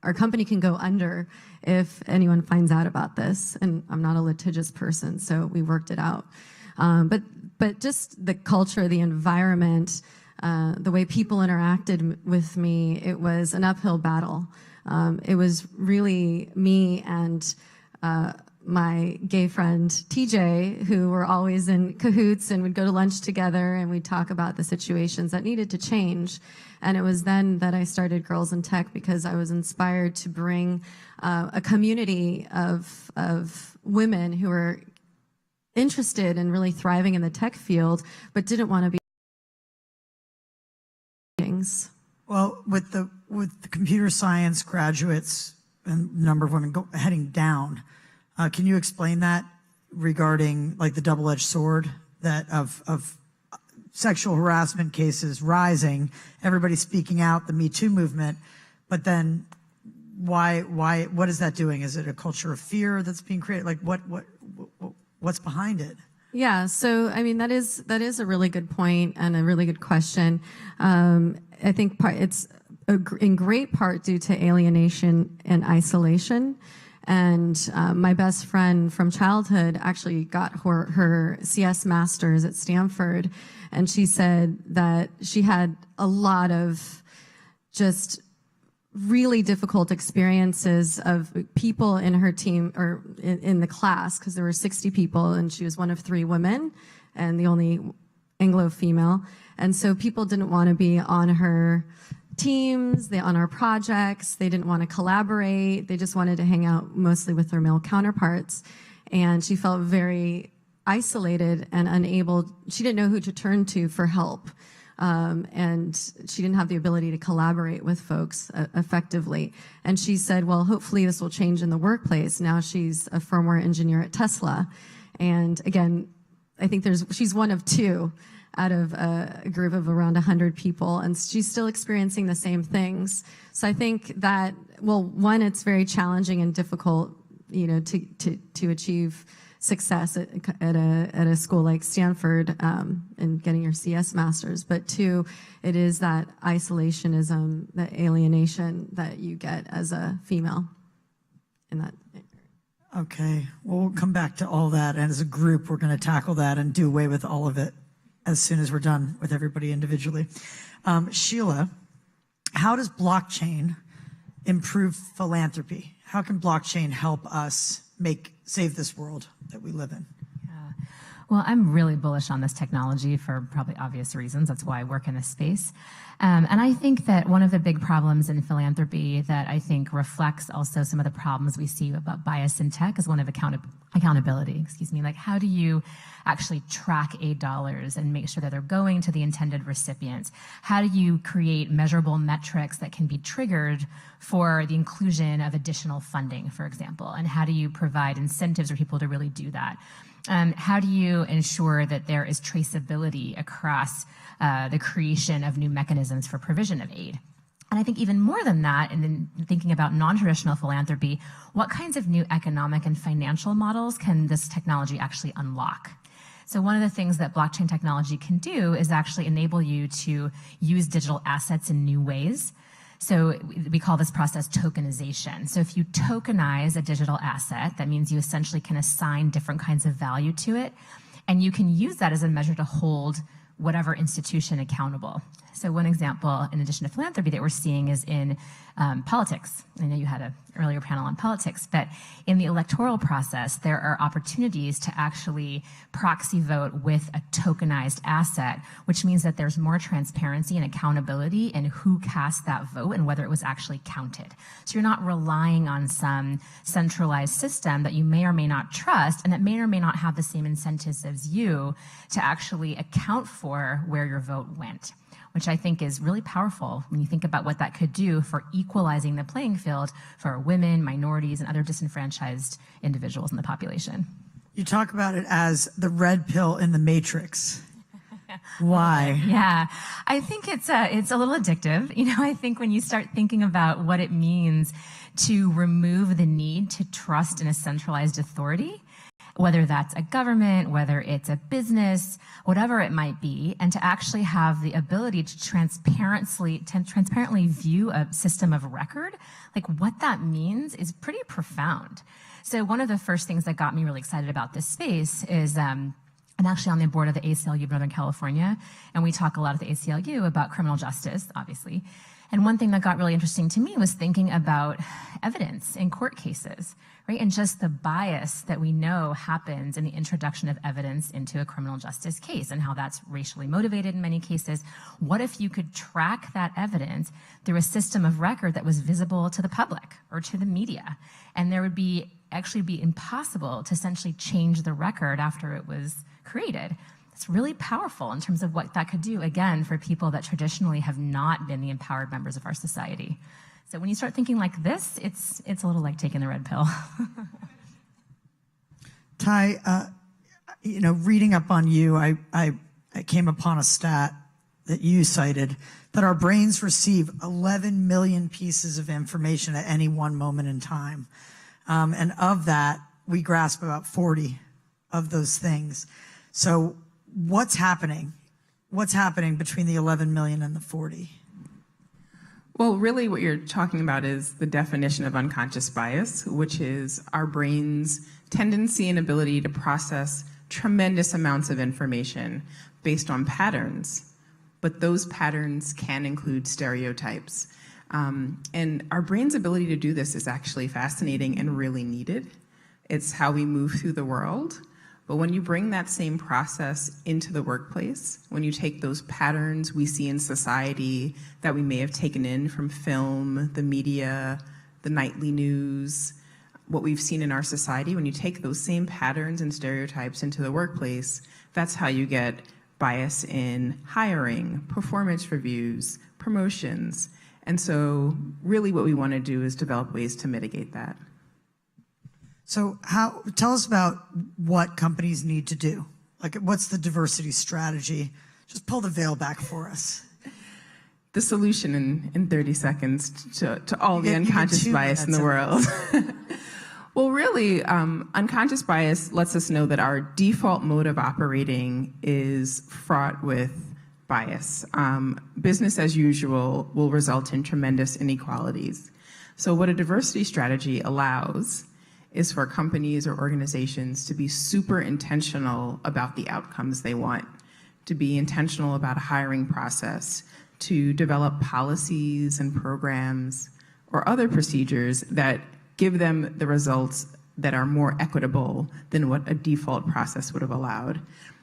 Our company can go under if anyone finds out about this." And I'm not a litigious person, so we worked it out. But just the culture, the environment, the way people interacted with me, it was an uphill battle. It was really me and my gay friend TJ, who were always in cahoots and would go to lunch together, and we'd talk about the situations that needed to change. And it was then that I started Girls in Tech, because I was inspired to bring a community of women who were interested in really thriving in the tech field, but didn't want to be. Well, with the computer science graduates and the number of women heading down, can you explain that regarding like the double-edged sword that of sexual harassment cases rising, everybody speaking out, the Me Too movement, but then what is that doing? Is it a culture of fear that's being created? Like what's behind it? Yeah, so that is a really good point and a really good question. I think it's in great part due to alienation and isolation. And my best friend from childhood actually got her CS master's at Stanford, and she said that she had a lot of just really difficult experiences of people in her team or in the class, because there were 60 people and she was one of 3 women and the only Anglo female. And so people didn't want to be on her teams, on our projects. They didn't want to collaborate. They just wanted to hang out mostly with their male counterparts. And she felt very isolated and unable. She didn't know who to turn to for help. And she didn't have the ability to collaborate with folks effectively. And she said, well, hopefully this will change in the workplace. Now she's a firmware engineer at Tesla. And again, I think she's one of 2 out of a group of around 100 people, and she's still experiencing the same things. So I think that, well, one, it's very challenging and difficult, to achieve success at a school like Stanford and getting your CS masters. But 2, it is that isolationism, that alienation that you get as a female. in that. Okay, well, we'll come back to all that, and as a group, we're going to tackle that and do away with all of it as soon as we're done with everybody individually. Sheila, how does blockchain improve philanthropy? How can blockchain help us save this world that we live in? Well, I'm really bullish on this technology for probably obvious reasons. That's why I work in this space. And I think that one of the big problems in philanthropy that I think reflects also some of the problems we see about bias in tech is one of accountability. Like, how do you actually track aid dollars and make sure that they're going to the intended recipients? How do you create measurable metrics that can be triggered for the inclusion of additional funding, for example? And how do you provide incentives for people to really do that? How do you ensure that there is traceability across the creation of new mechanisms for provision of aid? And I think even more than that, and then thinking about non-traditional philanthropy, what kinds of new economic and financial models can this technology actually unlock? So one of the things that blockchain technology can do is actually enable you to use digital assets in new ways. So we call this process tokenization. So if you tokenize a digital asset, that means you essentially can assign different kinds of value to it, and you can use that as a measure to hold whatever institution accountable. So one example, in addition to philanthropy, that we're seeing is in politics. I know you had an earlier panel on politics, but in the electoral process, there are opportunities to actually proxy vote with a tokenized asset, which means that there's more transparency and accountability in who cast that vote and whether it was actually counted. So you're not relying on some centralized system that you may or may not trust and that may or may not have the same incentives as you to actually account for where your vote went, which I think is really powerful when you think about what that could do for equalizing the playing field for women, minorities, and other disenfranchised individuals in the population. You talk about it as the red pill in the matrix. Why? Yeah, I think it's a little addictive. I think when you start thinking about what it means to remove the need to trust in a centralized authority, whether that's a government, whether it's a business, whatever it might be, and to actually have the ability to transparently view a system of record, like what that means is pretty profound. So one of the first things that got me really excited about this space is I'm actually on the board of the ACLU of Northern California, and we talk a lot at the ACLU about criminal justice, obviously. And one thing that got really interesting to me was thinking about evidence in court cases, right? And just the bias that we know happens in the introduction of evidence into a criminal justice case and how that's racially motivated in many cases. What if you could track that evidence through a system of record that was visible to the public or to the media? And there would actually be impossible to essentially change the record after it was created. It's really powerful in terms of what that could do, again, for people that traditionally have not been the empowered members of our society. So when you start thinking like this, it's a little like taking the red pill. Ty, reading up on you, I came upon a stat that you cited that our brains receive 11 million pieces of information at any one moment in time. And of that, we grasp about 40 of those things. So what's happening? What's happening between the 11 million and the 40? Well, really what you're talking about is the definition of unconscious bias, which is our brain's tendency and ability to process tremendous amounts of information based on patterns, but those patterns can include stereotypes. And our brain's ability to do this is actually fascinating and really needed. It's how we move through the world. But when you bring that same process into the workplace, when you take those patterns we see in society that we may have taken in from film, the media, the nightly news, what we've seen in our society, when you take those same patterns and stereotypes into the workplace, that's how you get bias in hiring, performance reviews, promotions. And so really what we want to do is develop ways to mitigate that. So tell us about what companies need to do. Like, what's the diversity strategy? Just pull the veil back for us. The solution in 30 seconds to all the unconscious bias in the world. Well, really, unconscious bias lets us know that our default mode of operating is fraught with bias. Business as usual will result in tremendous inequalities. So what a diversity strategy allows is for companies or organizations to be super intentional about the outcomes they want, to be intentional about a hiring process, to develop policies and programs or other procedures that give them the results that are more equitable than what a default process would have allowed.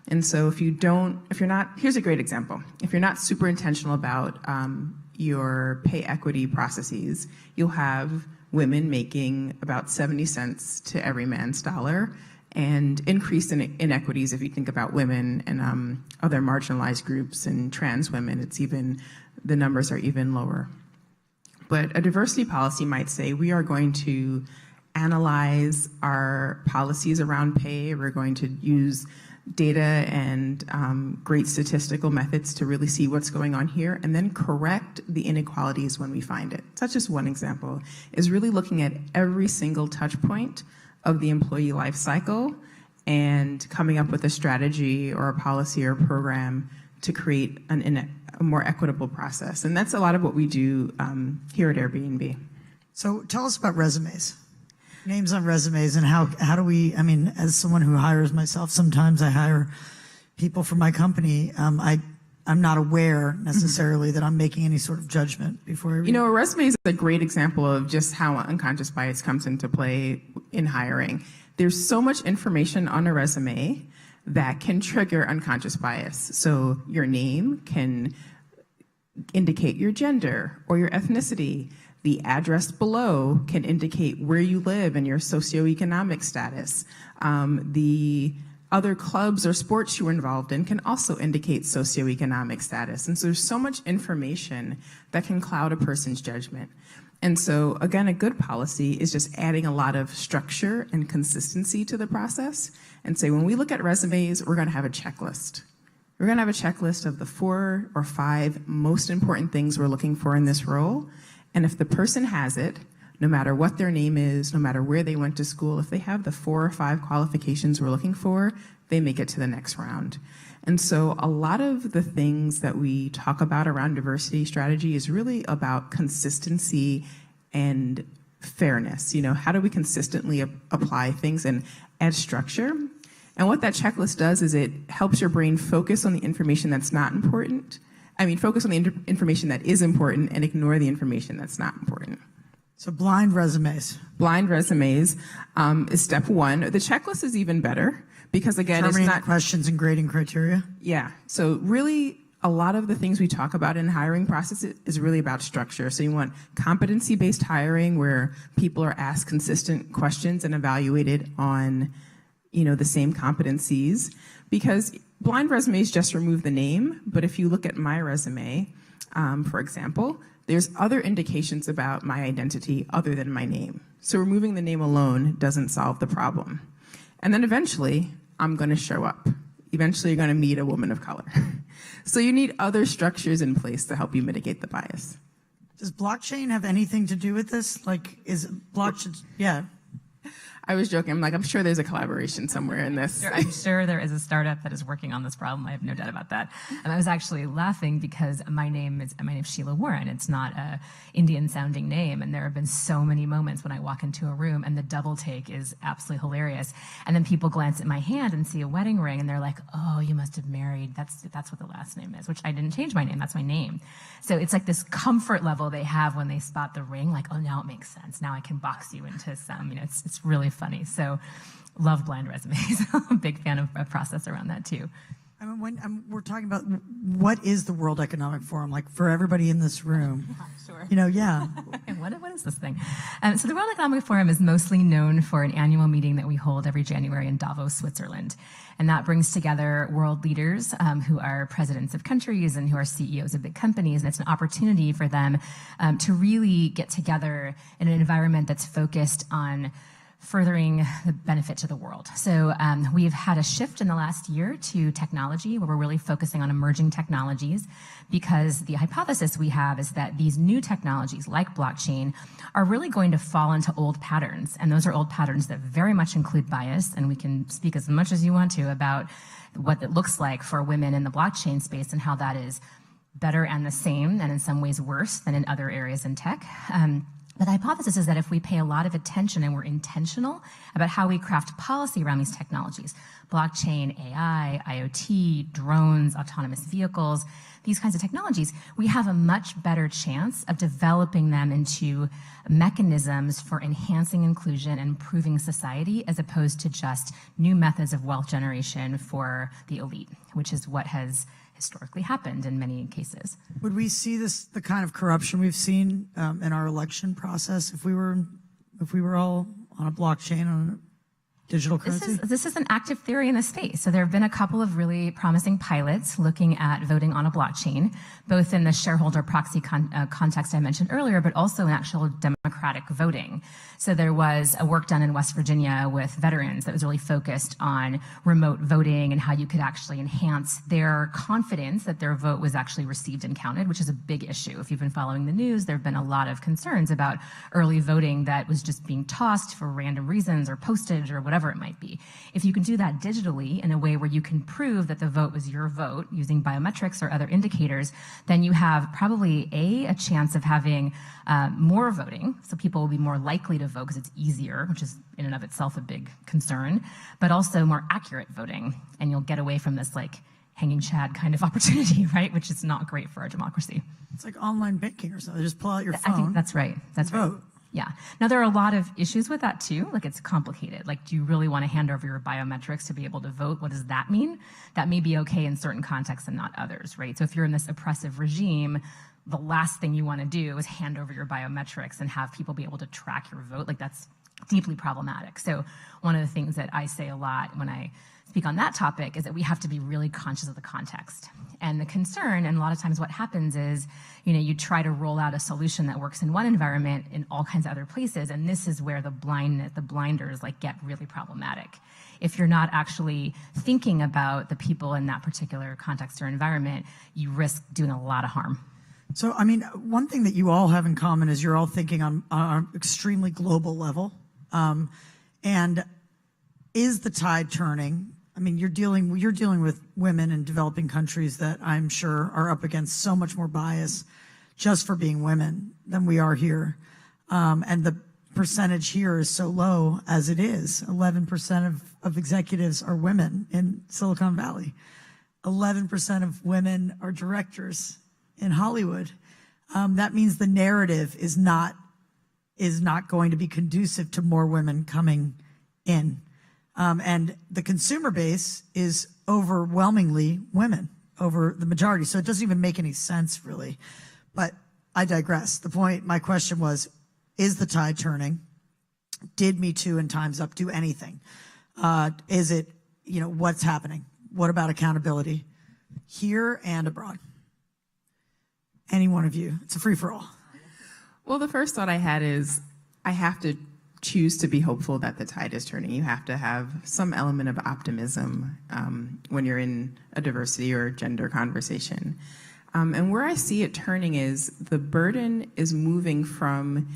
And so here's a great example. If you're not super intentional about your pay equity processes, you'll have women making about 70 cents to every man's dollar, and increased inequities if you think about women and other marginalized groups and trans women, the numbers are even lower. But a diversity policy might say we are going to analyze our policies around pay. We're going to use data and great statistical methods to really see what's going on here, and then correct the inequalities when we find it. So that's just one example, is really looking at every single touch point of the employee life cycle and coming up with a strategy or a policy or a program to create a more equitable process. And that's a lot of what we do here at Airbnb. So tell us about resumes. Names on resumes, and how do we, as someone who hires myself, sometimes I hire people for my company. I'm not aware necessarily that I'm making any sort of judgment before I read. A resume is a great example of just how unconscious bias comes into play in hiring. There's so much information on a resume that can trigger unconscious bias. So your name can indicate your gender or your ethnicity. The address below can indicate where you live and your socioeconomic status. The other clubs or sports you were involved in can also indicate socioeconomic status. And so there's so much information that can cloud a person's judgment. And so, again, a good policy is just adding a lot of structure and consistency to the process and say, when we look at resumes, we're going to have a checklist. We're going to have a checklist of the 4 or 5 most important things we're looking for in this role. And if the person has it, no matter what their name is, no matter where they went to school, if they have the 4 or 5 qualifications we're looking for, they make it to the next round. And so a lot of the things that we talk about around diversity strategy is really about consistency and fairness. How do we consistently apply things and add structure? And what that checklist does is it helps your brain focus on the information that's not important. Focus on the information that is important and ignore the information that's not important. So blind resumes. Blind resumes is step 1. The checklist is even better because, again, determining it's not questions and grading criteria. Yeah. So really, a lot of the things we talk about in hiring process is really about structure. So you want competency-based hiring where people are asked consistent questions and evaluated on, the same competencies, because blind resumes just remove the name, but if you look at my resume, for example, there's other indications about my identity other than my name. So removing the name alone doesn't solve the problem. And then eventually, I'm going to show up. Eventually, you're going to meet a woman of color. So you need other structures in place to help you mitigate the bias. Does blockchain have anything to do with this? Is blockchain, yeah. I was joking. I'm sure there's a collaboration somewhere in this. I'm sure there is a startup that is working on this problem. I have no doubt about that. And I was actually laughing because my name is Sheila Warren. It's not a Indian-sounding name, and there have been so many moments when I walk into a room and the double take is absolutely hilarious. And then people glance at my hand and see a wedding ring, and they're like, "Oh, you must have married. That's what the last name is." Which I didn't change my name. That's my name. So it's like this comfort level they have when they spot the ring. Like, "Oh, now it makes sense. Now I can box you into some." It's really funny. So love blind resumes. I'm a big fan of a process around that too. When we're talking about what is the World Economic Forum, for everybody in this room, sure. Yeah. What is this thing? So the World Economic Forum is mostly known for an annual meeting that we hold every January in Davos, Switzerland. And that brings together world leaders who are presidents of countries and who are CEOs of big companies. And it's an opportunity for them to really get together in an environment that's focused on furthering the benefit to the world. So we've had a shift in the last year to technology, where we're really focusing on emerging technologies, because the hypothesis we have is that these new technologies like blockchain are really going to fall into old patterns. And those are old patterns that very much include bias. And we can speak as much as you want to about what it looks like for women in the blockchain space and how that is better and the same, and in some ways worse than in other areas in tech. But the hypothesis is that if we pay a lot of attention and we're intentional about how we craft policy around these technologies, blockchain, AI, IoT, drones, autonomous vehicles, these kinds of technologies, we have a much better chance of developing them into mechanisms for enhancing inclusion and improving society, as opposed to just new methods of wealth generation for the elite, which is what has historically happened in many cases. Would we see the kind of corruption we've seen in our election process if we were all on a blockchain, on a digital currency? This is an active theory in the space. So there have been a couple of really promising pilots looking at voting on a blockchain, both in the shareholder proxy context I mentioned earlier, but also in actual democratic voting. So there was a work done in West Virginia with veterans that was really focused on remote voting and how you could actually enhance their confidence that their vote was actually received and counted, which is a big issue. If you've been following the news, there have been a lot of concerns about early voting that was just being tossed for random reasons or postage or whatever it might be. If you can do that digitally in a way where you can prove that the vote was your vote using biometrics or other indicators, then you have probably a chance of having more voting, so people will be more likely to vote because it's easier, which is in and of itself a big concern, but also more accurate voting, and you'll get away from this like hanging chad kind of opportunity, right? Which is not great for our democracy. It's like online banking or something. Just pull out your phone. I think that's right. That's right. Vote. Yeah. Now, there are a lot of issues with that, too. Like, it's complicated. Like, do you really want to hand over your biometrics to be able to vote? What does that mean? That may be okay in certain contexts and not others, right? So if you're in this oppressive regime, the last thing you want to do is hand over your biometrics and have people be able to track your vote. Like, that's deeply problematic. So one of the things that I say a lot when I speak on that topic is that we have to be really conscious of the context and the concern. And a lot of times what happens is, you try to roll out a solution that works in one environment in all kinds of other places. And this is where the blinders like get really problematic. If you're not actually thinking about the people in that particular context or environment, you risk doing a lot of harm. So, I mean, one thing that you all have in common is you're all thinking on an extremely global level. And is the tide turning? I mean, you're dealing with women in developing countries that I'm sure are up against so much more bias just for being women than we are here. And the percentage here is so low as it is. 11% of executives are women in Silicon Valley. 11% of women are directors in Hollywood. That means the narrative is not going to be conducive to more women coming in. And the consumer base is overwhelmingly women over the majority. So it doesn't even make any sense, really. But I digress. My question was, is the tide turning? Did Me Too and Time's Up do anything? Is it, what's happening? What about accountability here and abroad? Any one of you. It's a free-for-all. Well, the first thought I had is I have to choose to be hopeful that the tide is turning. You have to have some element of optimism when you're in a diversity or gender conversation. And where I see it turning is the burden is moving from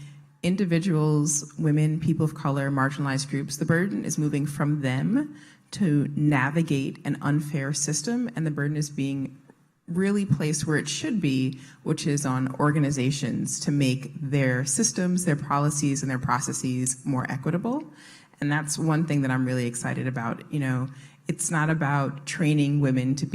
individuals, women, people of color, marginalized groups. The burden is moving from them to navigate an unfair system, and the burden is being really placed where it should be, which is on organizations to make their systems, their policies, and their processes more equitable. And that's one thing that I'm really excited about. It's not about training women to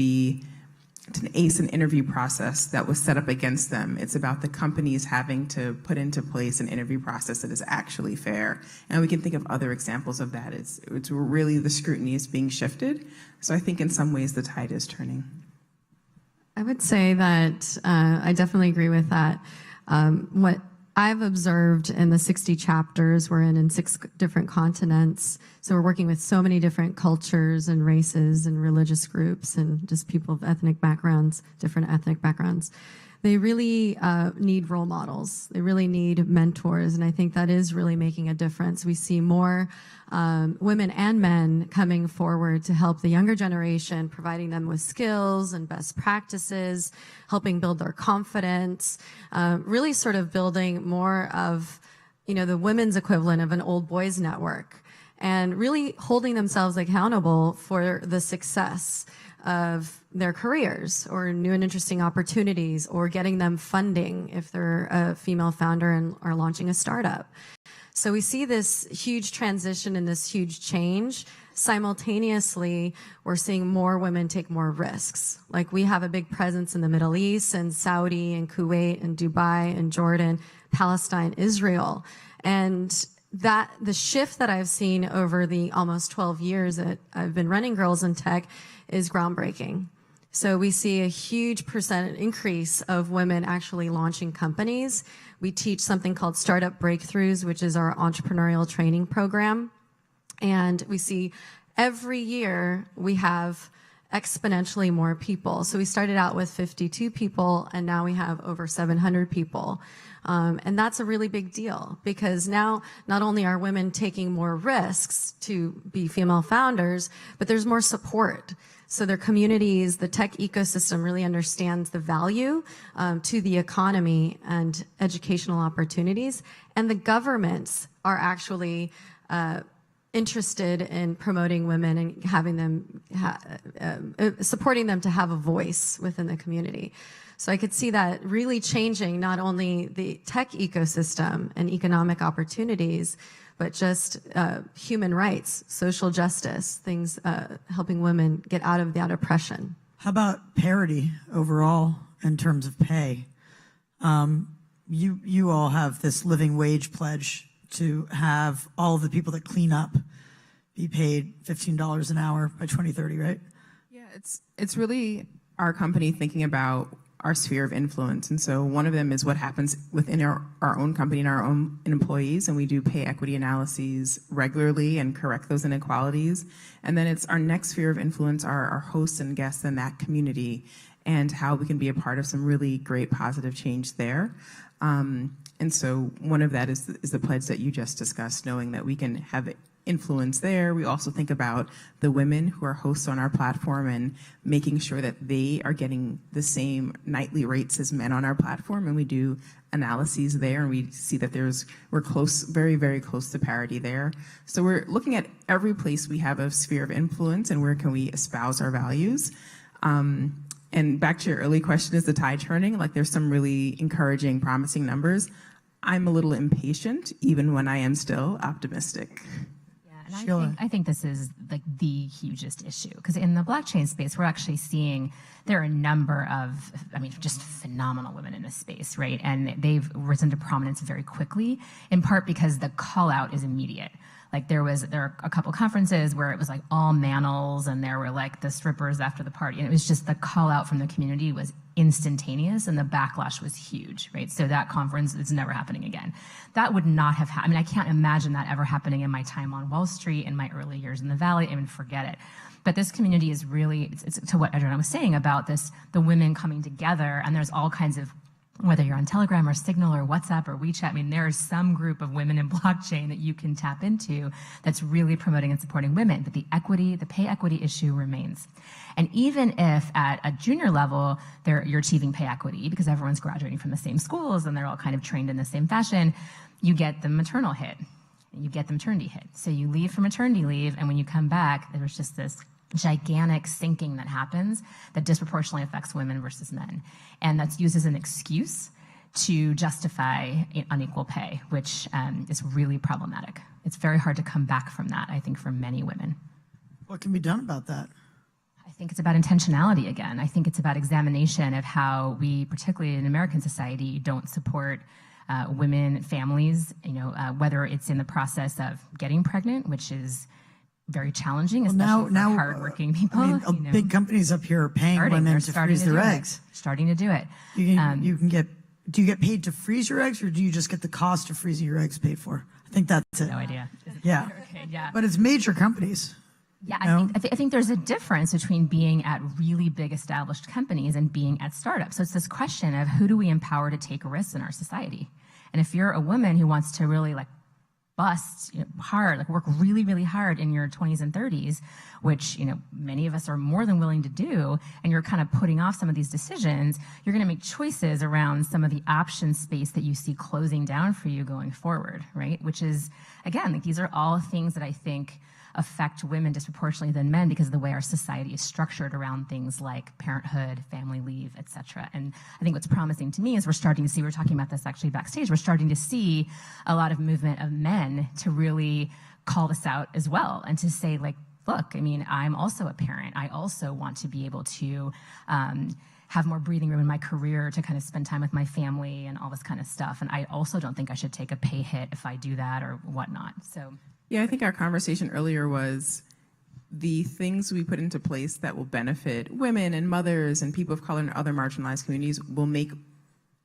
ace an interview process that was set up against them. It's about the companies having to put into place an interview process that is actually fair. And we can think of other examples of that. It's really the scrutiny is being shifted. So I think in some ways the tide is turning. I would say that I definitely agree with that. What I've observed in the 60 chapters we're in 6 different continents, so we're working with so many different cultures and races and religious groups and just people of ethnic backgrounds, different ethnic backgrounds. They really need role models. They really need mentors, and I think that is really making a difference. We see more women and men coming forward to help the younger generation, providing them with skills and best practices, helping build their confidence, really sort of building more of, the women's equivalent of an old boys network, and really holding themselves accountable for the success of their careers or new and interesting opportunities, or getting them funding if they're a female founder and are launching a startup. So we see this huge transition and this huge change. Simultaneously, we're seeing more women take more risks. Like, we have a big presence in the Middle East and Saudi and Kuwait and Dubai and Jordan, Palestine, Israel. And that the shift that I've seen over the almost 12 years that I've been running Girls in Tech is groundbreaking. So we see a huge percent increase of women actually launching companies. We teach something called Startup Breakthroughs, which is our entrepreneurial training program. And we see every year we have exponentially more people. So we started out with 52 people, and now we have over 700 people. And that's a really big deal, because now not only are women taking more risks to be female founders, but there's more support. So their communities, the tech ecosystem really understands the value to the economy and educational opportunities. And the governments are actually interested in promoting women and having them, supporting them to have a voice within the community. So I could see that really changing not only the tech ecosystem and economic opportunities, but just human rights, social justice, things helping women get out of that oppression. How about parity overall in terms of pay? You all have this living wage pledge to have all of the people that clean up be paid $15 an hour by 2030, right? Yeah, it's really our company thinking about our sphere of influence. And so one of them is what happens within our own company and our own employees, and we do pay equity analyses regularly and correct those inequalities. And then it's our next sphere of influence, our hosts and guests in that community, and how we can be a part of some really great positive change there. And so one of that is the pledge that you just discussed, knowing that we can have influence there. We also think about the women who are hosts on our platform and making sure that they are getting the same nightly rates as men on our platform. And we do analyses there, and we see that we're close, very, very close to parity there. So we're looking at every place we have a sphere of influence and where can we espouse our values. And back to your early question, is the tide turning? Like, there's some really encouraging, promising numbers. I'm a little impatient, even when I am still optimistic. And I think this is like the hugest issue, because in the blockchain space, we're actually seeing there are a number of, just phenomenal women in this space, right? And they've risen to prominence very quickly, in part because the call out is immediate. Like there are a couple conferences where it was like all manels, and there were like the strippers after the party, and it was just the call out from the community was instantaneous, and the backlash was huge, right? So that conference is never happening again. That would not have happened. I can't imagine that ever happening in my time on Wall Street, in my early years in the Valley. Forget it. But this community is really, it's to what Adriana was saying about this, the women coming together, and there's all kinds of, whether you're on Telegram or Signal or WhatsApp or WeChat, there is some group of women in blockchain that you can tap into that's really promoting and supporting women. But the pay equity issue remains. And even if at a junior level, you're achieving pay equity because everyone's graduating from the same schools and they're all kind of trained in the same fashion, you get the maternal hit, you get the maternity hit. So you leave for maternity leave, and when you come back, there's just this gigantic sinking that happens that disproportionately affects women versus men. And that's used as an excuse to justify unequal pay, which is really problematic. It's very hard to come back from that, I think, for many women. What can be done about that? I think it's about intentionality again. I think it's about examination of how we, particularly in American society, don't support women, families, whether it's in the process of getting pregnant, which is very challenging, especially for hardworking people. Big companies up here are paying women to freeze their eggs. Starting to do it. Do you get paid to freeze your eggs, or do you just get the cost of freezing your eggs paid for? I think that's it. No idea. Yeah. Okay, yeah. But it's major companies. Yeah, I think there's a difference between being at really big established companies and being at startups. So it's this question of who do we empower to take risks in our society? And if you're a woman who wants to really bust hard, work really, really hard in your 20s and 30s, which many of us are more than willing to do, and you're kind of putting off some of these decisions, you're going to make choices around some of the option space that you see closing down for you going forward, right? Which is, again, these are all things that I think affect women disproportionately than men because of the way our society is structured around things like parenthood, family leave, etc. And I think what's promising to me is we're starting to see, we were talking about this actually backstage, we're starting to see a lot of movement of men to really call this out as well and to say, like, look, I mean, I'm also a parent. I also want to be able to have more breathing room in my career to kind of spend time with my family and all this kind of stuff. And I also don't think I should take a pay hit if I do that or whatnot. So, yeah, I think our conversation earlier was the things we put into place that will benefit women and mothers and people of color and other marginalized communities will make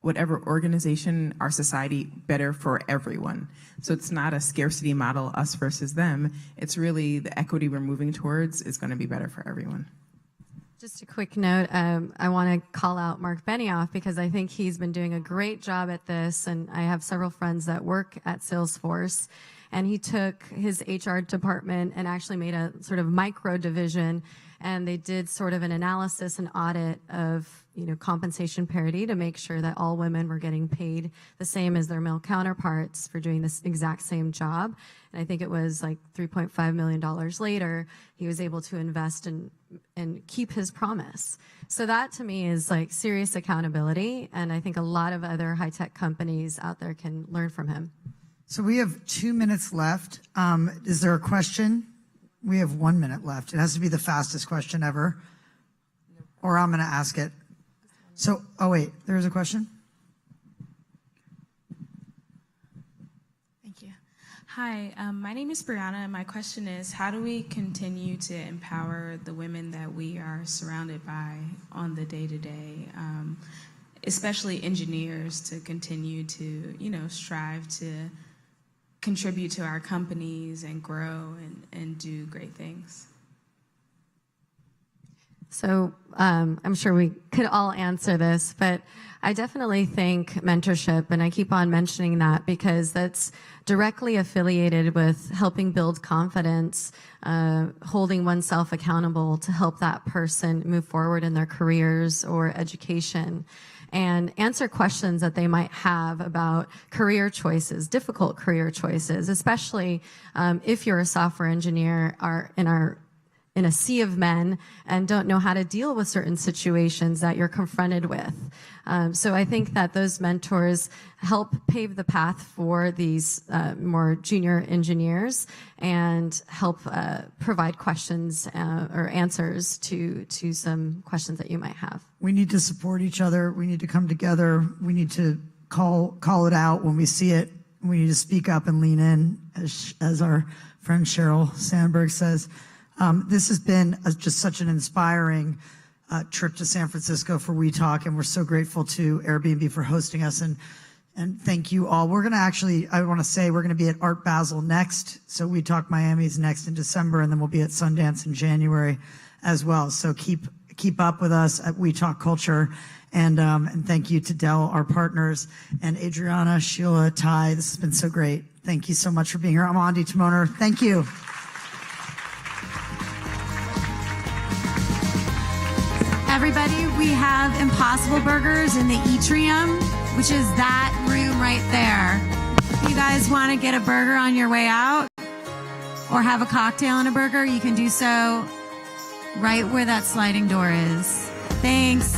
whatever organization, our society, better for everyone. So it's not a scarcity model, us versus them. It's really the equity we're moving towards is going to be better for everyone. Just a quick note, I want to call out Mark Benioff because I think he's been doing a great job at this, and I have several friends that work at Salesforce, and he took his HR department and actually made a sort of micro division, and they did sort of an analysis and audit of, you know, compensation parity to make sure that all women were getting paid the same as their male counterparts for doing this exact same job. And I think it was like $3.5 million later, he was able to invest and keep his promise. So that to me is like serious accountability. And I think a lot of other high-tech companies out there can learn from him. So we have 2 minutes left. Is there a question? We have 1 minute left. It has to be the fastest question ever, or I'm going to ask it. So, oh wait, there's a question? Thank you. Hi, my name is Brianna, and my question is, how do we continue to empower the women that we are surrounded by on the day-to-day, especially engineers, to continue to, you know, strive to contribute to our companies and grow and do great things? So I'm sure we could all answer this, but I definitely think mentorship, and I keep on mentioning that because that's directly affiliated with helping build confidence, holding oneself accountable to help that person move forward in their careers or education, and answer questions that they might have about career choices, difficult career choices, especially if you're a software engineer in a sea of men and don't know how to deal with certain situations that you're confronted with. So I think that those mentors help pave the path for these more junior engineers and help provide questions or answers to some questions that you might have. We need to support each other. We need to come together. We need to call it out when we see it. We need to speak up and lean in, as our friend Sheryl Sandberg says. This has been just such an inspiring trip to San Francisco for WeTalk, and we're so grateful to Airbnb for hosting us, and thank you all. We're going to actually, I want to say, we're going to be at Art Basel next, so WeTalk Miami is next in December, and then we'll be at Sundance in January as well. So keep up with us at WeTalk Culture, and thank you to Dell, our partners, and Adriana, Sheila, Ty. This has been so great. Thank you so much for being here. I'm Andi Timoner. Thank you. Everybody, we have Impossible Burgers in the Atrium, which is that room right there. If you guys want to get a burger on your way out or have a cocktail and a burger, you can do so right where that sliding door is. Thanks.